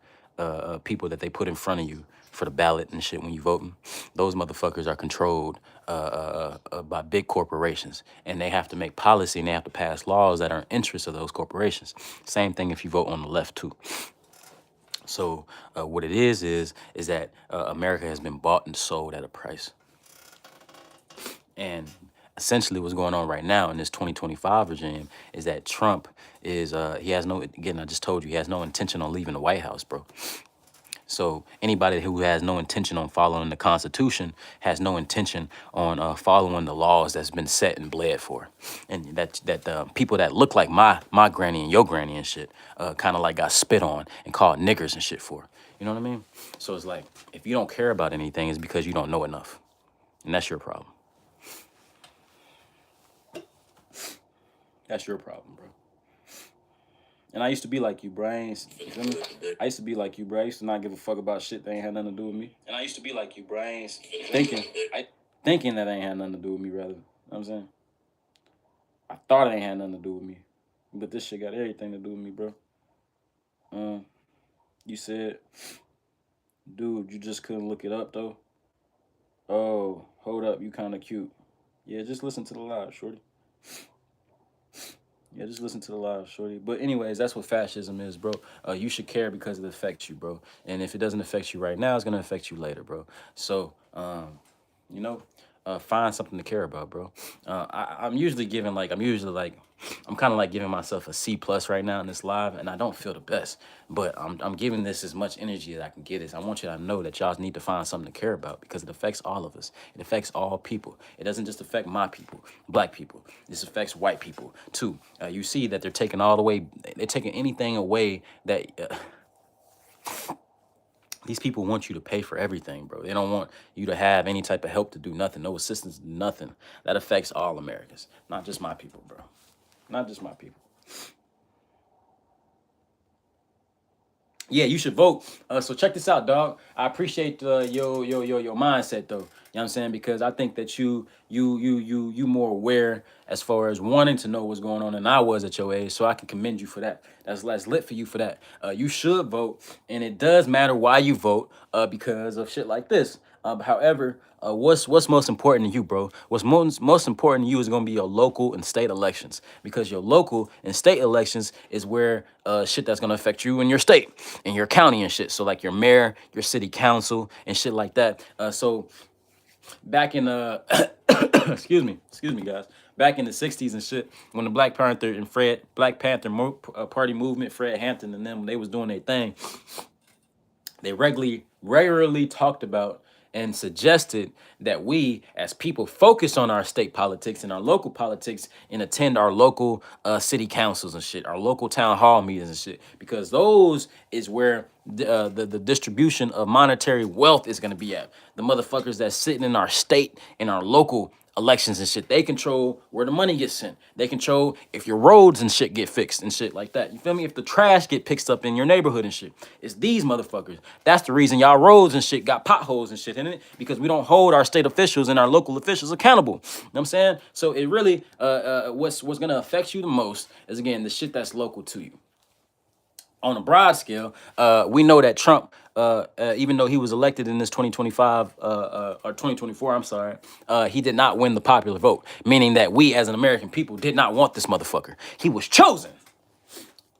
people that they put in front of you for the ballot and shit when you voting, those motherfuckers are controlled by big corporations, and they have to make policy and they have to pass laws that are in interest of those corporations. Same thing if you vote on the left too. So what it is that America has been bought and sold at a price. And essentially what's going on right now in this 2025 regime is that Trump is, he has no, again, I just told you, he has no intention on leaving the White House, bro. So anybody who has no intention on following the Constitution has no intention on following the laws that's been set and bled for, and that people that look like my granny and your granny and shit, kind of like got spit on and called niggers and shit for. You know what I mean? So it's like if you don't care about anything, it's because you don't know enough, and that's your problem. That's your problem, bro. And I used to be like you, bro. You feel me? I used to be like you, bro. I used to not give a fuck about shit that ain't had nothing to do with me. And I used to be like you, bro. Thinking that ain't had nothing to do with me, rather. You know what I'm saying? I thought it ain't had nothing to do with me. But this shit got everything to do with me, bro. You said, dude, you just couldn't look it up, though? Oh, hold up, you kind of cute. Yeah, just listen to the live, shorty. Yeah, just listen to the live, shorty. But anyways, that's what fascism is, bro. You should care because it affects you, bro. And if it doesn't affect you right now, it's gonna affect you later, bro. So, you know, find something to care about, bro. I'm usually I'm kind of like giving myself a C plus right now in this live, and I don't feel the best. But I'm giving this as much energy as I can get. I want you to know that y'all need to find something to care about because it affects all of us. It affects all people. It doesn't just affect my people, black people. This affects white people too. You see that they're taking anything away that. These people want you to pay for everything, bro. They don't want you to have any type of help to do nothing, no assistance, nothing. That affects all Americans, not just my people, bro. Not just my people. Yeah, you should vote. So check this out, dog. I appreciate your mindset though. You know what I'm saying? Because I think that you more aware as far as wanting to know what's going on than I was at your age. So I can commend you for that. That's lit for you for that. You should vote, and it does matter why you vote. Because of shit like this. However, what's most important to you, bro? What's most important to you is gonna be your local and state elections, because your local and state elections is where shit that's gonna affect you in your state, in your county and shit. So like your mayor, your city council, and shit like that. So back in excuse me, guys. Back in the '60s and shit, when the Black Panther Party movement, Fred Hampton and them, when they was doing their thing, they regularly talked about and suggested that we as people focus on our state politics and our local politics and attend our local city councils and shit, our local town hall meetings and shit, because those is where the distribution of monetary wealth is going to be at. The motherfuckers that's sitting in our state, in our local elections and shit, they control where the money gets sent. They control if your roads and shit get fixed and shit like that. You feel me? If the trash get picked up in your neighborhood and shit, it's these motherfuckers. That's the reason y'all roads and shit got potholes and shit in it, because we don't hold our state officials and our local officials accountable. You know what I'm saying? So it really what's gonna affect you the most is, again, the shit that's local to you. On a broad scale, we know that Trump, even though he was elected in this 2025 or 2024, I'm sorry, he did not win the popular vote, meaning that we as an American people did not want this motherfucker. He was chosen.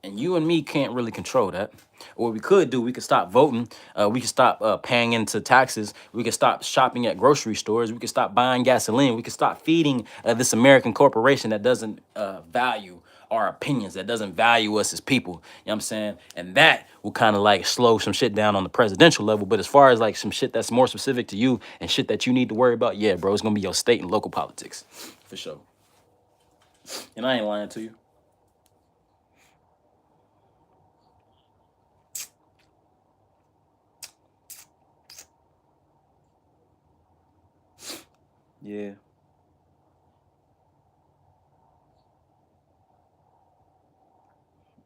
And you and me can't really control that. What we could do, we could stop voting. We could stop paying into taxes. We could stop shopping at grocery stores. We could stop buying gasoline. We could stop feeding this American corporation that doesn't value our opinions, that doesn't value us as people. You know what I'm saying? And that will kind of like slow some shit down on the presidential level. But as far as like some shit that's more specific to you and shit that you need to worry about, yeah, bro, it's going to be your state and local politics. For sure. And I ain't lying to you. Yeah.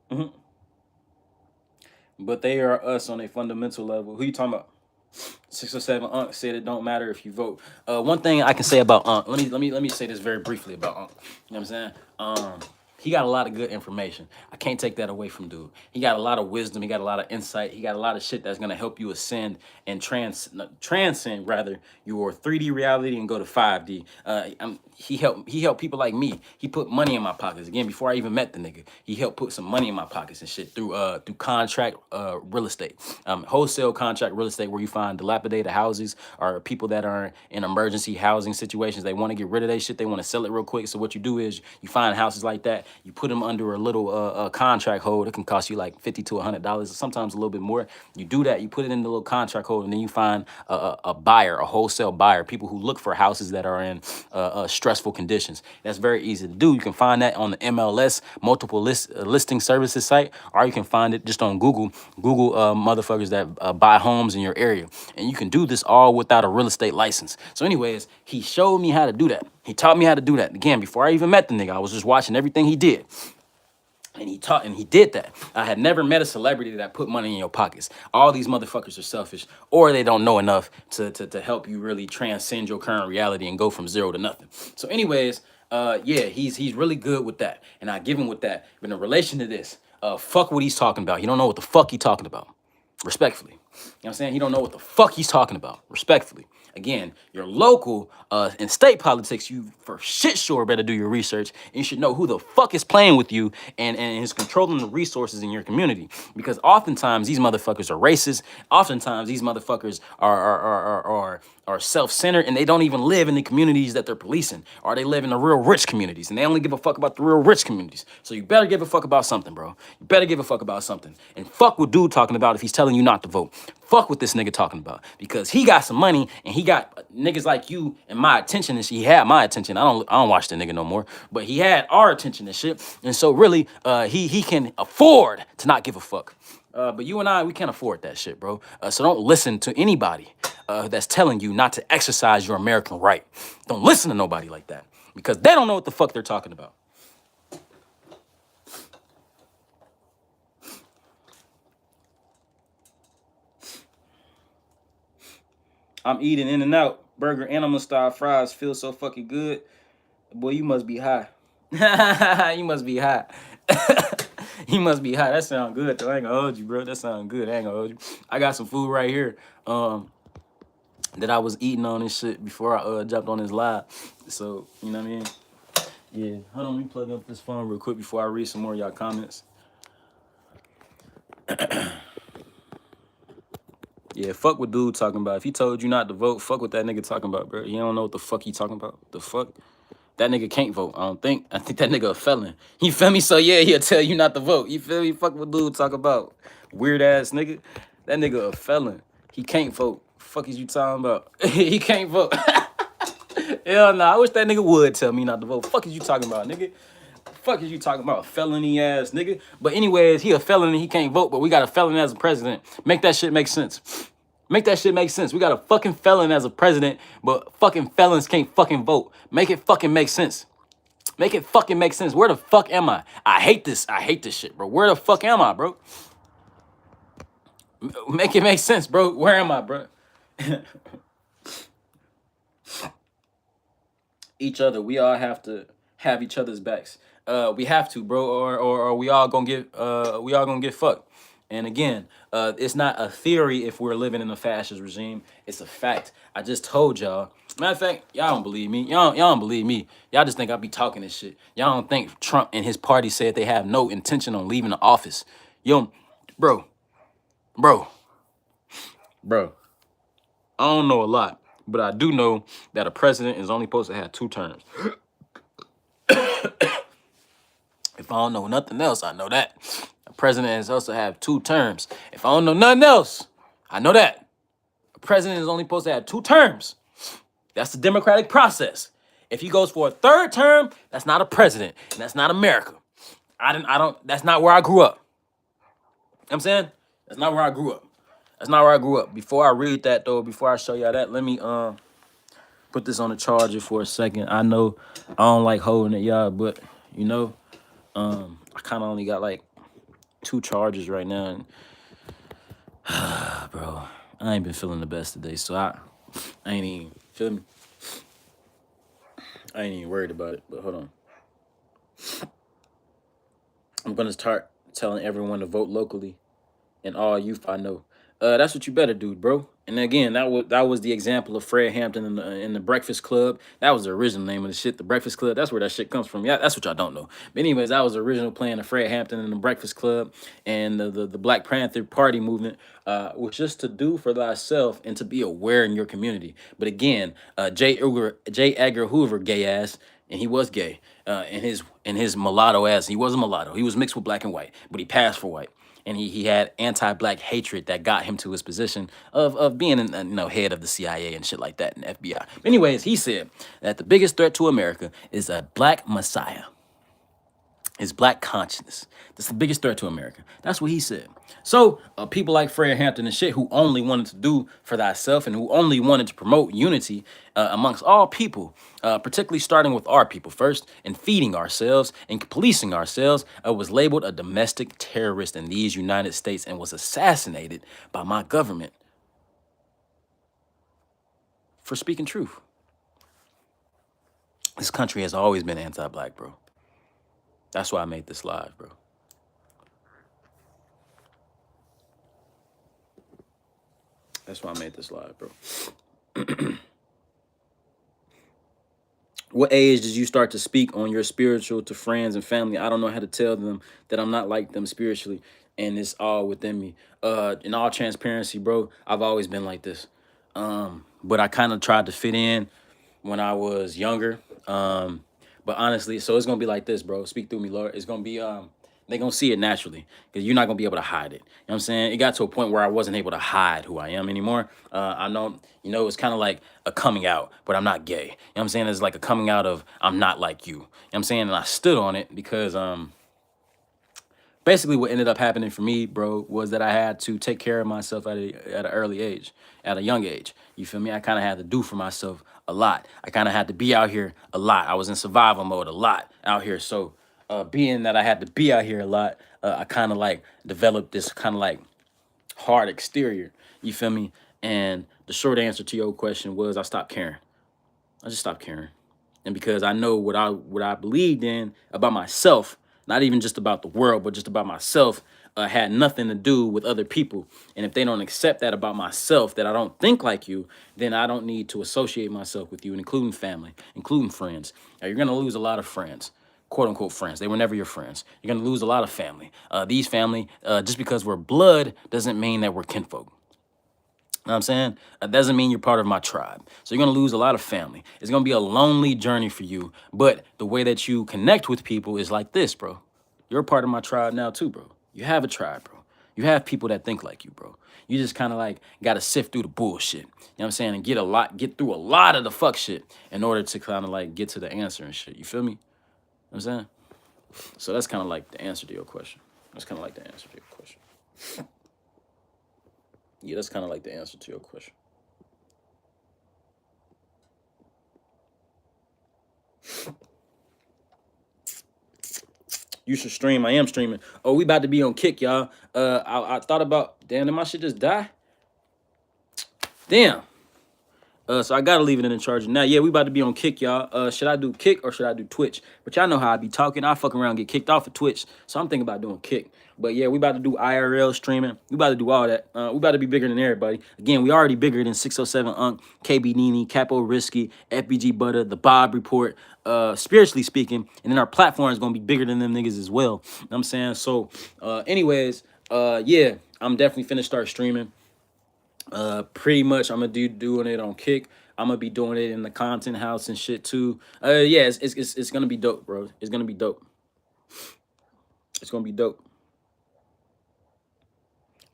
Hmm. But they are us on a fundamental level. Who you talking about? 6 or 7 Unc said it don't matter if you vote. One thing I can say about Unc, let me say this very briefly about Unc. You know what I'm saying? He got a lot of good information. I can't take that away from dude. He got a lot of wisdom. He got a lot of insight. He got a lot of shit that's gonna help you ascend and transcend rather your 3D reality and go to 5D. He helped people like me. He put money in my pockets. Again, before I even met the nigga, he helped put some money in my pockets and shit through contract real estate, wholesale contract real estate, where you find dilapidated houses or people that are in emergency housing situations. They want to get rid of their shit. They want to sell it real quick. So what you do is you find houses like that. You put them under a little contract hold. It can cost you like $50 to $100, sometimes a little bit more. You do that. You put it in the little contract hold, and then you find a buyer, a wholesale buyer, people who look for houses that are in stressful conditions. That's very easy to do. You can find that on the MLS multiple listing services site, or you can find it just on Google. Google motherfuckers that buy homes in your area, and you can do this all without a real estate license. So, anyways, he showed me how to do that. He taught me how to do that. Again, before I even met the nigga, I was just watching everything he did. And he taught and he did that. I had never met a celebrity that put money in your pockets. All these motherfuckers are selfish, or they don't know enough to help you really transcend your current reality and go from zero to nothing. So, anyways, yeah, he's really good with that, and I give him with that. But in relation to this, fuck what he's talking about. He don't know what the fuck he talking about. Respectfully. You know what I'm saying? He don't know what the fuck he's talking about. Respectfully. Again, your local and state politics, you for shit sure better do your research. And you should know who the fuck is playing with you and is controlling the resources in your community. Because oftentimes these motherfuckers are racist. Oftentimes these motherfuckers are self-centered, and they don't even live in the communities that they're policing, or they live in the real rich communities, and they only give a fuck about the real rich communities. So you better give a fuck about something, bro. You better give a fuck about something. And fuck what dude talking about if he's telling you not to vote. Fuck what this nigga talking about, because he got some money and he got niggas like you and my attention, and he had my attention. I don't watch the nigga no more, but he had our attention and shit. And so really, he can afford to not give a fuck. But you and I, we can't afford that shit, bro. So don't listen to anybody that's telling you not to exercise your American right. Don't listen to nobody like that, because they don't know what the fuck they're talking about. I'm eating In-N-Out burger and I'm gonna start fries. Feel so fucking good. Boy, you must be high. You must be high. You must be high. That sound good though. I ain't gonna hold you, bro. That sound good. I ain't gonna hold you. I got some food right here. that I was eating on this shit before I jumped on this live. So, you know what I mean? Yeah. Hold on, let me plug up this phone real quick before I read some more of y'all comments. Yeah, fuck what dude talking about. If he told you not to vote, fuck what that nigga talking about, bro. You don't know what the fuck he talking about. The fuck? That nigga can't vote. I don't think. I think that nigga a felon. You feel me? So yeah, he'll tell you not to vote. You feel me? Fuck what dude talk about. Weird ass nigga. That nigga a felon. He can't vote. Fuck is you talking about? He can't vote. Hell nah. I wish that nigga would tell me not to vote. Fuck is you talking about, nigga? Fuck is you talking about, felony ass nigga? But anyways, he a felon and he can't vote, but we got a felon as a president. Make that shit make sense. Make that shit make sense. We got a fucking felon as a president, but fucking felons can't fucking vote. Make it fucking make sense. Make it fucking make sense. Where the fuck am I? I hate this shit, bro. Where the fuck am I, bro? Make it make sense, bro. Where am I, bro? Each other. We all have to have each other's backs. We have to, bro, or we all gonna get fucked. And again, it's not a theory if we're living in a fascist regime. It's a fact. I just told y'all. Matter of fact, y'all don't believe me. Y'all don't believe me. Y'all just think I be talking this shit. Y'all don't think Trump and his party said they have no intention on leaving the office. Yo, bro. I don't know a lot, but I do know that a president is only supposed to have 2 terms. If I don't know nothing else, I know that. A president is supposed to have 2 terms. If I don't know nothing else, I know that. A president is only supposed to have 2 terms. That's the democratic process. If he goes for a 3rd term, that's not a president, and that's not America. That's not where I grew up. You know what I'm saying? That's not where I grew up. That's not where I grew up. Before I read that, though, before I show y'all that, let me put this on the charger for a second. I know I don't like holding it, y'all, but, you know, I kind of only got, like, 2 chargers right now. And, bro, I ain't been feeling the best today, so I ain't even, feel me? I ain't even worried about it, but hold on. I'm going to start telling everyone to vote locally and all youth I know. That's what you better do, bro. And again, that was the example of Fred Hampton in the Breakfast Club. That was the original name of the shit, the Breakfast Club. That's where that shit comes from. Yeah, that's what y'all don't know. But anyways, that was the original plan of Fred Hampton in the Breakfast Club, and the Black Panther Party movement was just to do for thyself and to be aware in your community. But again, J. Edgar Hoover, gay ass, and he was gay, and his mulatto ass. He wasn't mulatto. He was mixed with black and white, but he passed for white. And he had anti-black hatred that got him to his position of being head of the CIA and shit like that and FBI. Anyways, he said that the biggest threat to America is a black messiah. His black consciousness. That's the biggest threat to America. That's what he said. So people like Fred Hampton and shit who only wanted to do for thyself and who only wanted to promote unity amongst all people, particularly starting with our people first and feeding ourselves and policing ourselves, was labeled a domestic terrorist in these United States and was assassinated by my government for speaking truth. This country has always been anti-black, bro. That's why I made this live, bro. That's why I made this live, bro. What age did you start to speak on your spiritual to friends and family? I don't know how to tell them that I'm not like them spiritually, and it's all within me. In all transparency, bro, I've always been like this. But I kind of tried to fit in when I was younger. But honestly, so it's gonna be like this, bro. Speak through me, Lord. It's gonna be they gonna see it naturally because you're not gonna be able to hide it. You know what I'm saying? It got to a point where I wasn't able to hide who I am anymore. I know, it's kind of like a coming out, but I'm not gay. You know what I'm saying? It's like a coming out of I'm not like you. You know what I'm saying? And I stood on it because basically what ended up happening for me, bro, was that I had to take care of myself at an early age, at a young age. You feel me? I kind of had to do for myself a lot. I kind of had to be out here a lot. I was in survival mode a lot out here. So being that I had to be out here a lot, I kind of like developed this kind of like hard exterior. You feel me? And the short answer to your question was I stopped caring. I just stopped caring. And because I know what I believed in about myself, not even just about the world, but just about myself, had nothing to do with other people. And if they don't accept that about myself, that I don't think like you, then I don't need to associate myself with you, including family, including friends. Now, you're going to lose a lot of friends, quote unquote friends. They were never your friends. You're going to lose a lot of family. These family, just because we're blood doesn't mean that we're kinfolk. Know what I'm saying? That doesn't mean you're part of my tribe. So you're gonna lose a lot of family. It's gonna be a lonely journey for you. But the way that you connect with people is like this, bro. You're a part of my tribe now too, bro. You have a tribe, bro. You have people that think like you, bro. You just kind of like gotta sift through the bullshit. You know what I'm saying? And get through a lot of the fuck shit in order to kind of like get to the answer and shit. You feel me? You know what I'm saying? So that's kind of like the answer to your question. That's kind of like the answer to your question. Yeah, that's kind of like the answer to your question. You should stream. I am streaming. Oh, we about to be on Kick, y'all. I thought about, damn, did my shit just die? Damn. So I gotta leave it in the charger. Now, yeah, we about to be on Kick, y'all. Should I do Kick or should I do Twitch? But y'all know how I be talking. I fuck around and get kicked off of Twitch. So I'm thinking about doing Kick. But yeah, we about to do IRL streaming. We about to do all that. We about to be bigger than everybody. Again, we already bigger than 607 Unk, KB Nini, Capo Risky, FBG Butter, The Bob Report, spiritually speaking. And then our platform is gonna be bigger than them niggas as well. You know what I'm saying? So, anyways, yeah, I'm definitely finna start streaming. Pretty much I'm gonna doing it on Kick. I'm gonna be doing it in the content house and shit too. Yeah, it's gonna be dope, bro. It's gonna be dope. It's gonna be dope.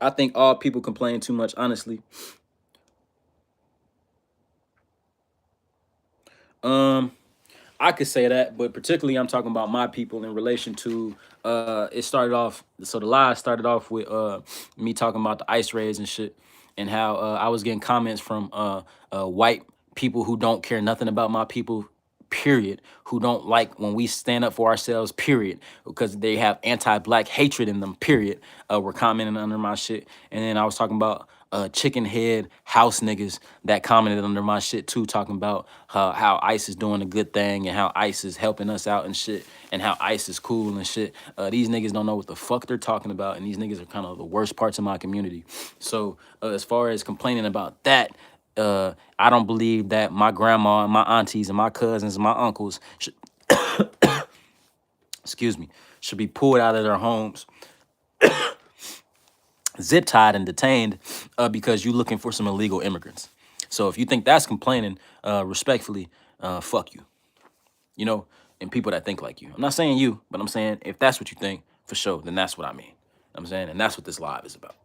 I think all people complain too much, honestly. I could say that, but particularly I'm talking about my people in relation to it started off, so the live started off with me talking about the ice raids and shit, and how I was getting comments from white people who don't care nothing about my people, period, who don't like when we stand up for ourselves, period, because they have anti-black hatred in them, period, were commenting under my shit. And then I was talking about chicken head house niggas that commented under my shit too, talking about how ICE is doing a good thing and how ICE is helping us out and shit, and how ICE is cool and shit. These niggas don't know what the fuck they're talking about, and these niggas are kind of the worst parts of my community. So as far as complaining about that, I don't believe that my grandma and my aunties and my cousins and my uncles should, excuse me, should be pulled out of their homes, zip tied and detained because you looking for some illegal immigrants. So if you think that's complaining, respectfully, fuck you. You know, and people that think like you. I'm not saying you, but I'm saying if that's what you think, for sure, then that's what I mean. You know what I'm saying, and that's what this live is about.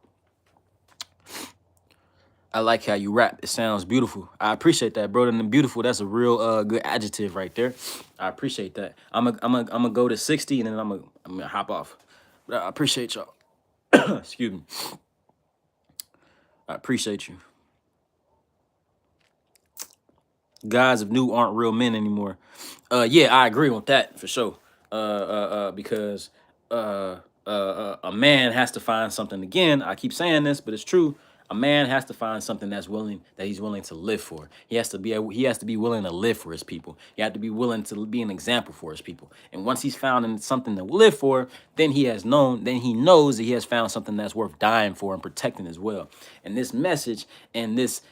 I like how you rap. It sounds beautiful. I appreciate that, bro. And beautiful, that's a real good adjective right there. I appreciate that. I'm go to 60 and then I'm gonna hop off. But I appreciate y'all. Excuse me. I appreciate you. Guys of new aren't real men anymore. Yeah, I agree with that for sure. Because a man has to find something. Again, I keep saying this, but it's true. A man has to find something that he's willing to live for. He has to be willing to live for his people. He has to be willing to be an example for his people. And once he's found something to live for, then he knows that he has found something that's worth dying for and protecting as well. And this message and this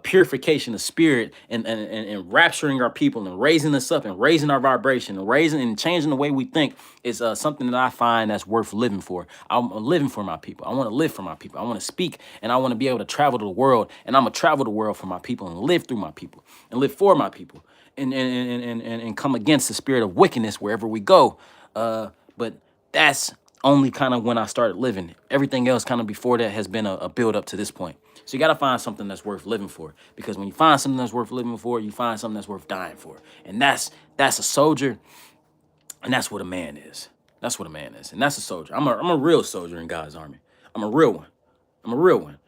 purification of spirit and rapturing our people and raising us up and raising our vibration and raising and changing the way we think is something that I find that's worth living for. I'm living for my people. I want to live for my people. I want to speak and I want to be able to travel to the world, and I'm gonna travel the world for my people and live through my people and live for my people and come against the spirit of wickedness wherever we go. But that's only kind of when I started living. Everything else kind of before that has been a build up to this point. So you got to find something that's worth living for, because when you find something that's worth living for, you find something that's worth dying for. And that's a soldier, and that's what a man is. That's what a man is. And that's a soldier. I'm a real soldier in God's army. I'm a real one. I'm a real one.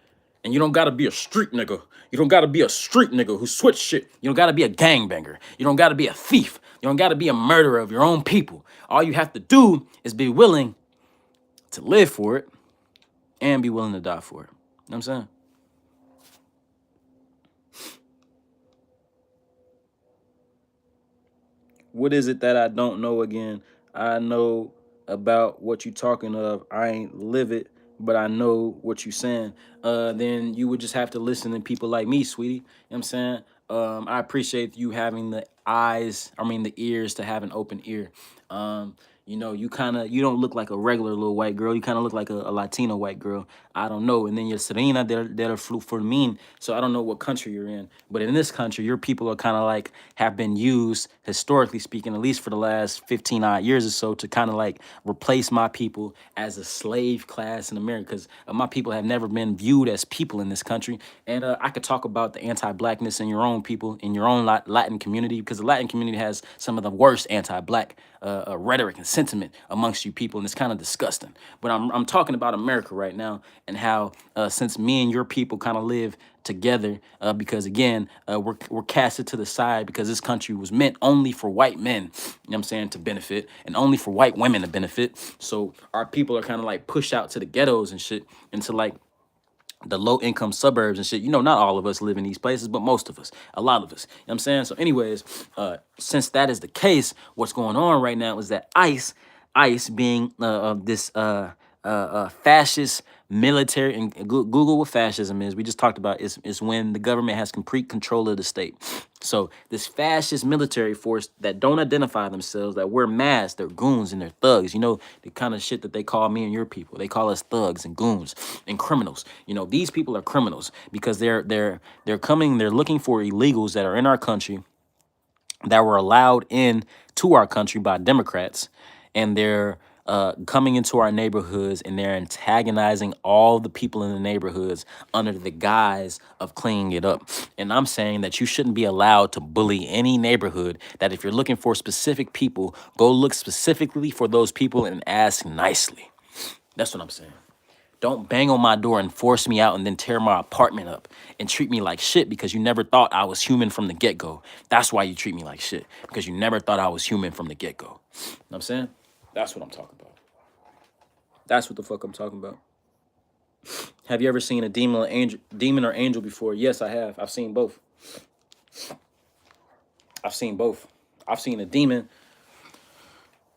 And you don't gotta be a street nigga. You don't gotta be a street nigga who switch shit. You don't gotta be a gangbanger. You don't gotta be a thief. You don't gotta be a murderer of your own people. All you have to do is be willing to live for it and be willing to die for it. You know what I'm saying? What is it that I don't know again? I know about what you talking of. I ain't live it, but I know what you saying. Then you would just have to listen to people like me, sweetie. You know what I'm saying? I appreciate you having the eyes, I mean the ears to have an open ear. You don't look like a regular little white girl. You kind of look like a Latino white girl. I don't know. And then your Serena, they're for mean. So I don't know what country you're in. But in this country, your people are kind of like have been used, historically speaking, at least for the last 15 odd years or so, to kind of like replace my people as a slave class in America. Because my people have never been viewed as people in this country. And I could talk about the anti-blackness in your own people, in your own Latin community, because the Latin community has some of the worst anti-black rhetoric and sentiment amongst you people, and it's kind of disgusting. But I'm talking about America right now, and how since me and your people kind of live together, because again, we're casted to the side because this country was meant only for white men, you know what I'm saying, to benefit, and only for white women to benefit. So our people are kind of like pushed out to the ghettos and shit, into like the low income suburbs and shit. Not all of us live in these places, but most of us, a lot of us. You know what I'm saying? So, anyways, since that is the case, what's going on right now is that ICE being this fascist military, and Google what fascism is. We just talked about is when the government has complete control of the state. So this fascist military force that don't identify themselves, that wear masks, they're goons and they're thugs. The kind of shit that they call me and your people. They call us thugs and goons and criminals. These people are criminals because they're coming, they're looking for illegals that are in our country, that were allowed in to our country by Democrats, and they're coming into our neighborhoods, and they're antagonizing all the people in the neighborhoods under the guise of cleaning it up. And I'm saying that you shouldn't be allowed to bully any neighborhood. That if you're looking for specific people, go look specifically for those people and ask nicely. That's what I'm saying. Don't bang on my door and force me out and then tear my apartment up and treat me like shit because you never thought I was human from the get-go. That's why you treat me like shit, because you never thought I was human from the get-go. You know what I'm saying? That's what I'm talking about. That's what the fuck I'm talking about. Have you ever seen a demon or angel before? Yes, I have. I've seen both. I've seen both. I've seen a demon.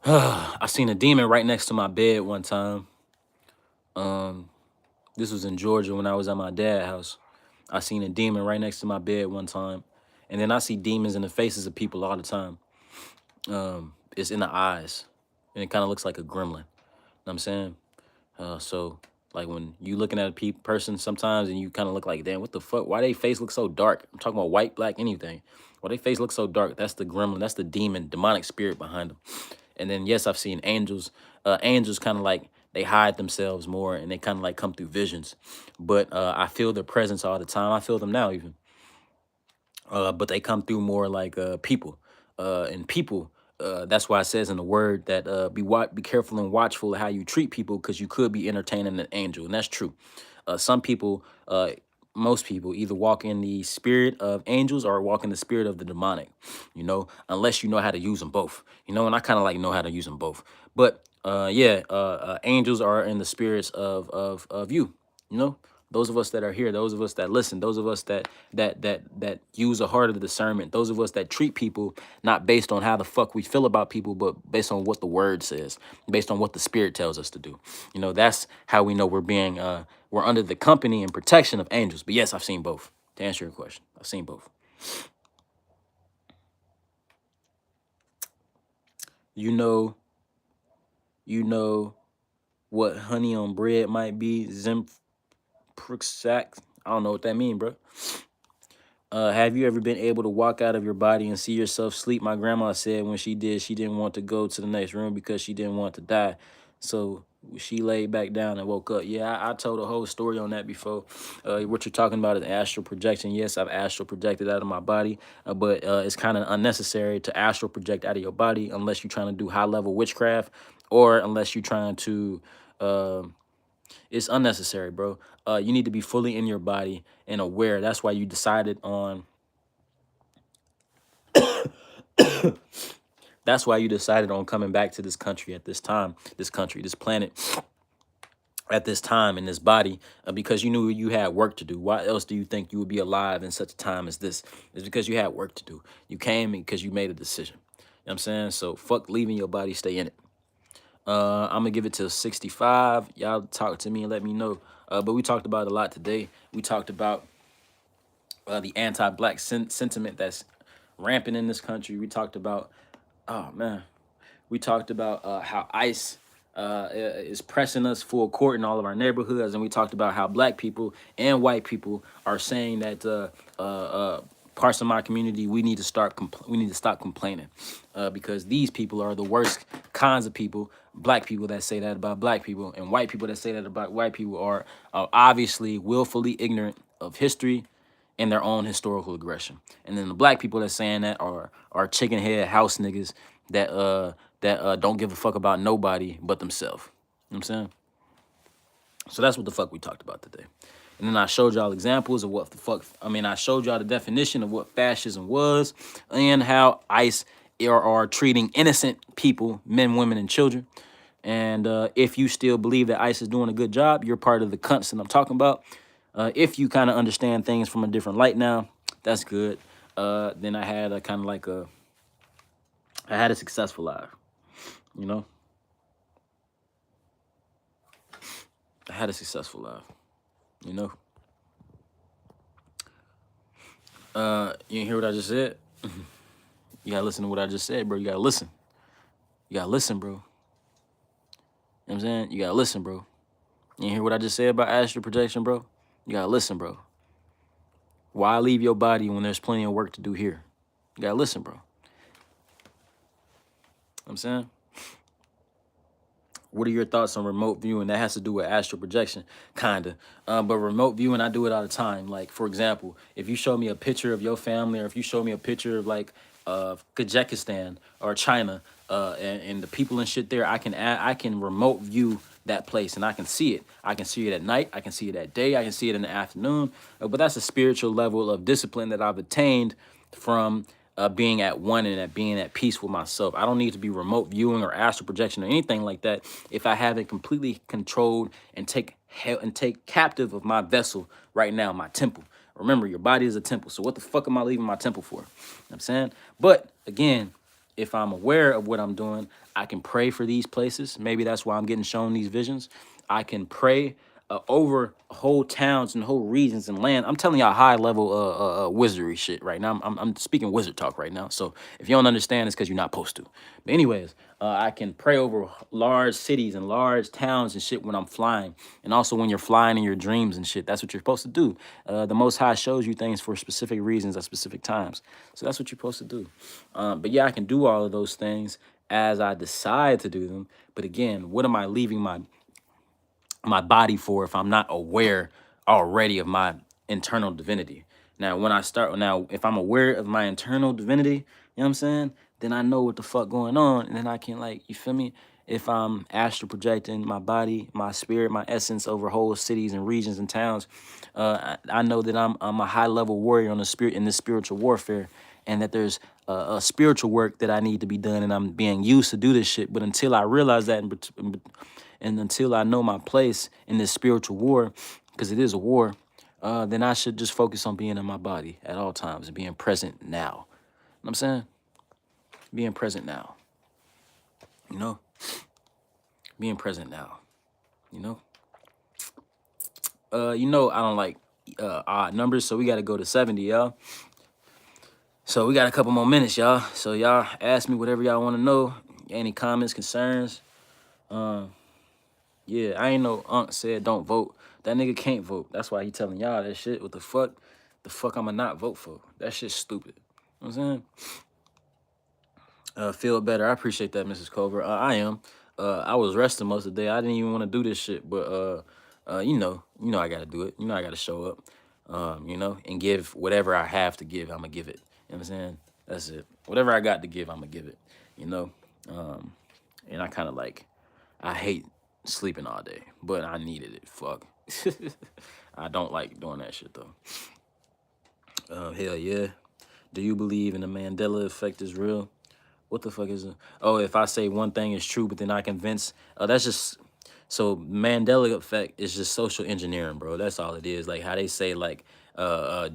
I seen a demon right next to my bed one time. This was in Georgia when I was at my dad's house. I seen a demon right next to my bed one time. And then I see demons in the faces of people all the time. It's in the eyes. And it kind of looks like a gremlin. You know what I'm saying? So, like, when you looking at a person sometimes and you kind of look like, damn, what the fuck? Why they face look so dark? I'm talking about white, black, anything. Why they face look so dark? That's the gremlin. That's the demon, demonic spirit behind them. And then, yes, I've seen angels. Angels kind of like, they hide themselves more, and they kind of like come through visions. But I feel their presence all the time. I feel them now even. But they come through more like people. And people, that's why it says in the word that be careful and watchful of how you treat people, because you could be entertaining an angel. And that's true. Some people, most people, either walk in the spirit of angels or walk in the spirit of the demonic, unless you know how to use them both. And I kind of like know how to use them both. But angels are in the spirits of you, those of us that are here, those of us that listen, those of us that use a heart of discernment, those of us that treat people not based on how the fuck we feel about people, but based on what the word says, based on what the spirit tells us to do. That's how we know we're under the company and protection of angels. But yes, I've seen both. To answer your question, I've seen both. You know what honey on bread might be? Zimprixac. I don't know what that mean, bro. Have you ever been able to walk out of your body and see yourself sleep? My grandma said when she did, she didn't want to go to the next room because she didn't want to die. So she laid back down and woke up. Yeah, I told a whole story on that before. What you're talking about is astral projection. Yes, I've astral projected out of my body, but it's kind of unnecessary to astral project out of your body unless you're trying to do high-level witchcraft, or unless you're trying to... it's unnecessary, bro. You need to be fully in your body and aware. That's why you decided on... That's why you decided on coming back to this country at this time, this planet, at this time, in this body, because you knew you had work to do. Why else do you think you would be alive in such a time as this? It's because you had work to do. You came because you made a decision. You know what I'm saying? So fuck leaving your body, stay in it. I'm gonna give it to 65. Y'all talk to me and let me know. But we talked about it a lot today. We talked about the anti-black sentiment that's rampant in this country. We talked about, oh man, we talked about how ICE is pressing us full court in all of our neighborhoods, and we talked about how black people and white people are saying that parts of my community we need to stop complaining because these people are the worst kinds of people. Black people that say that about black people, and white people that say that about white people are obviously willfully ignorant of history and their own historical aggression. And then the black people that's saying that are chicken head house niggas that don't give a fuck about nobody but themselves. You know what I'm saying? So that's what the fuck we talked about today. And then I showed y'all examples of what the fuck, I showed y'all the definition of what fascism was and how ICE are treating innocent people, men, women, and children. And if you still believe that ICE is doing a good job, you're part of the cunts that I'm talking about. If you kind of understand things from a different light now, that's good. Then I had I had a successful life, you know? I had a successful life, you know? You didn't hear what I just said? You gotta listen to what I just said, bro. You gotta listen. You gotta listen, bro. You know what I'm saying? You gotta listen, bro. You didn't hear what I just said about astral projection, bro? You gotta listen, bro. Why leave your body when there's plenty of work to do here? You gotta listen, bro. You know what I'm saying? What are your thoughts on remote viewing? That has to do with astral projection, kinda. But remote viewing, I do it all the time. Like, for example, if you show me a picture of your family, or if you show me a picture of like Kazakhstan or China, and the people and shit there, I can remote view that place and I can see it. I can see it at night. I can see it at day. I can see it in the afternoon. But that's a spiritual level of discipline that I've attained from being at one and being at peace with myself. I don't need to be remote viewing or astral projection or anything like that if I haven't completely controlled and take captive of my vessel right now, my temple. Remember, your body is a temple. So what the fuck am I leaving my temple for? You know what I'm saying? But again, if I'm aware of what I'm doing, I can pray for these places. Maybe that's why I'm getting shown these visions. I can pray over whole towns and whole regions and land. I'm telling y'all high level wizardry shit right now. I'm speaking wizard talk right now. So if you don't understand, it's because you're not supposed to. But anyways, I can pray over large cities and large towns and shit when I'm flying. And also when you're flying in your dreams and shit, that's what you're supposed to do. The Most High shows you things for specific reasons at specific times. So that's what you're supposed to do. But yeah, I can do all of those things as I decide to do them. But again, what am I leaving my body for if I'm not aware already of my internal divinity? Now, if I'm aware of my internal divinity, you know what I'm saying? Then I know what the fuck going on. And then I can, like, you feel me? If I'm astral projecting my body, my spirit, my essence over whole cities and regions and towns, I know that I'm a high level warrior on the spirit in this spiritual warfare, and that there's a spiritual work that I need to be done, and I'm being used to do this shit. But until I realize that, and until I know my place in this spiritual war, because it is a war, then I should just focus on being in my body at all times and being present now. You know what I'm saying? Being present now. You know? Being present now. You know? I don't like odd numbers, so we got to go to 70, y'all. So we got a couple more minutes, y'all. So y'all ask me whatever y'all want to know. Any comments, concerns? Yeah, I ain't know Unc said don't vote. That nigga can't vote. That's why he telling y'all that shit. What the fuck? The fuck I'ma not vote for? That shit's stupid. You know what I'm saying? Feel better. I appreciate that, Mrs. Culver. I am. I was resting most of the day. I didn't even want to do this shit, but you know I gotta do it. You know I gotta show up. And give whatever I have to give. I'ma give it. You know what I'm saying? That's it. Whatever I got to give, I'ma give it. You know. And I kind of I hate sleeping all day, but I needed it. Fuck. I don't like doing that shit though. Hell yeah. Do you believe in the Mandela effect is real? What the fuck is it? Oh, if I say one thing is true, but then I convince, that's just, so Mandela effect is just social engineering, bro. That's all it is. Like how they say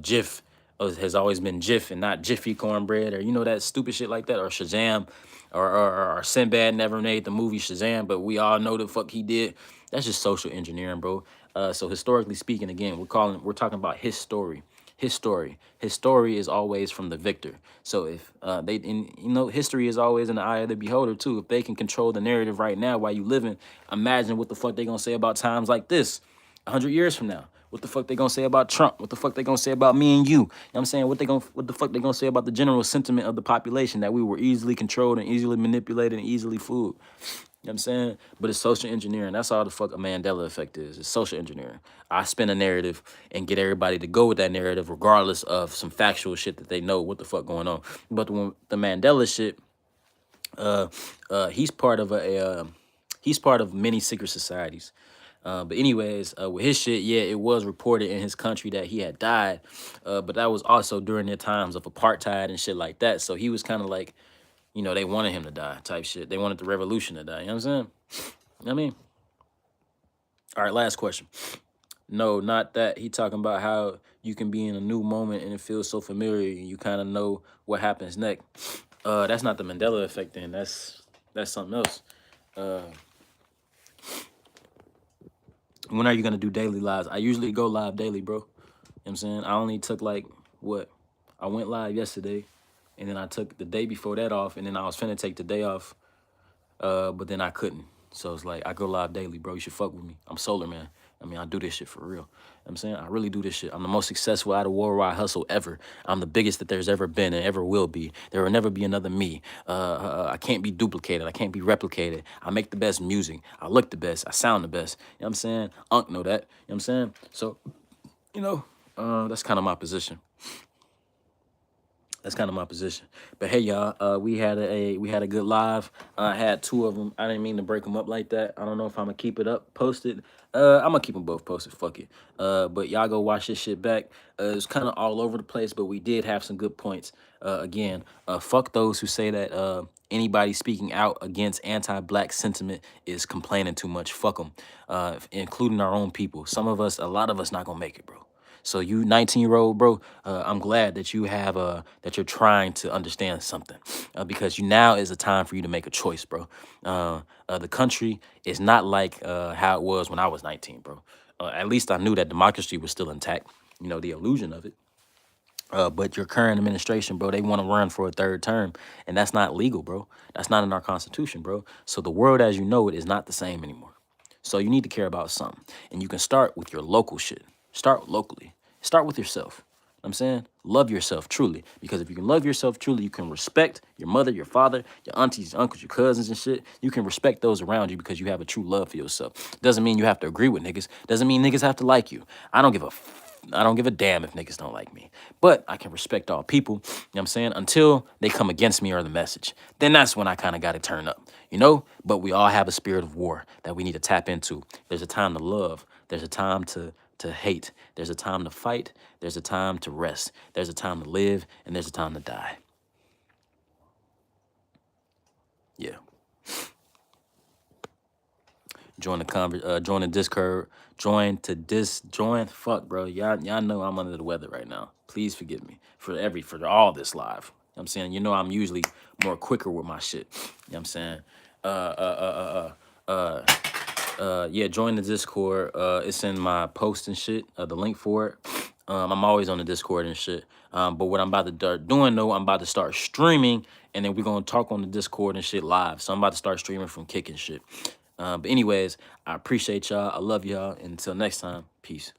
GIF has always been Jif and not Jiffy cornbread, or you know that stupid shit like that, or Shazam, or Sinbad never made the movie Shazam, but we all know the fuck he did. That's just social engineering, bro. So historically speaking, again, we're talking about his story. His story is always from the victor. So if history is always in the eye of the beholder too. If they can control the narrative right now while you living, imagine what the fuck they gonna say about times like this 100 years from now. What the fuck they gonna say about Trump? What the fuck they gonna say about me and you? You know what I'm saying? What the fuck they gonna say about the general sentiment of the population, that we were easily controlled and easily manipulated and easily fooled? You know what I'm saying? But it's social engineering. That's all the fuck a Mandela effect is. It's social engineering. I spin a narrative and get everybody to go with that narrative regardless of some factual shit that they know what the fuck going on. But the Mandela shit, he's part of he's part of many secret societies. But anyways, with his shit, yeah, it was reported in his country that he had died, but that was also during their times of apartheid and shit like that. So he was kind of like, they wanted him to die type shit. They wanted the revolution to die. You know what I'm saying? You know what I mean? All right, last question. No, not that. He talking about how you can be in a new moment and it feels so familiar and you kind of know what happens next. That's not the Mandela effect then. That's something else. When are you gonna do daily lives? I usually go live daily, bro. You know what I'm saying? I only took I went live yesterday, and then I took the day before that off, and then I was finna take the day off, but then I couldn't. So it's like, I go live daily, bro. You should fuck with me. I'm SolarMan. I mean, I do this shit for real. You know what I'm saying? I really do this shit. I'm the most successful out of worldwide hustle ever. I'm the biggest that there's ever been and ever will be. There will never be another me. I can't be duplicated. I can't be replicated. I make the best music. I look the best. I sound the best. You know what I'm saying? Unc know that. You know what I'm saying? So, that's kind of my position. That's kind of my position. But hey, y'all, we had a good live. I had two of them. I didn't mean to break them up like that. I don't know if I'm gonna keep it up, posted. I'm gonna keep them both posted. Fuck it. But y'all go watch this shit back. It's kind of all over the place, but we did have some good points. Again, fuck those who say that anybody speaking out against anti-black sentiment is complaining too much. Fuck them, including our own people. A lot of us, not gonna make it, bro. So you 19-year-old, bro, I'm glad that you have that you're trying to understand something, because now is a time for you to make a choice, bro. The country is not like how it was when I was 19, bro. At least I knew that democracy was still intact, the illusion of it. But your current administration, bro, they want to run for a third term, and that's not legal, bro. That's not in our constitution, bro. So the world as you know it is not the same anymore. So you need to care about something, and you can start with your local shit. Start locally. Start with yourself. I'm saying, love yourself truly, because if you can love yourself truly, you can respect your mother, your father, your aunties, your uncles, your cousins and shit. You can respect those around you because you have a true love for yourself. Doesn't mean you have to agree with niggas. Doesn't mean niggas have to like you. I don't give a damn if niggas don't like me. But I can respect all people, you know what I'm saying, until they come against me or the message. Then that's when I kind of got to turn up, But we all have a spirit of war that we need to tap into. There's a time to love. There's a time to hate. There's a time to fight. There's a time to rest. There's a time to live, and there's a time to die. Yeah. Join the Discord. Fuck, bro. Y'all know I'm under the weather right now. Please forgive me for all this live. You know what I'm saying? I'm usually more quicker with my shit. You know what I'm saying? Yeah, join the Discord. It's in my post and shit. The link for it. I'm always on the Discord and shit. But what I'm about to start doing, though, I'm about to start streaming, and then we're gonna talk on the Discord and shit live. So I'm about to start streaming from Kick and shit. But anyways, I appreciate y'all. I love y'all. Until next time, peace.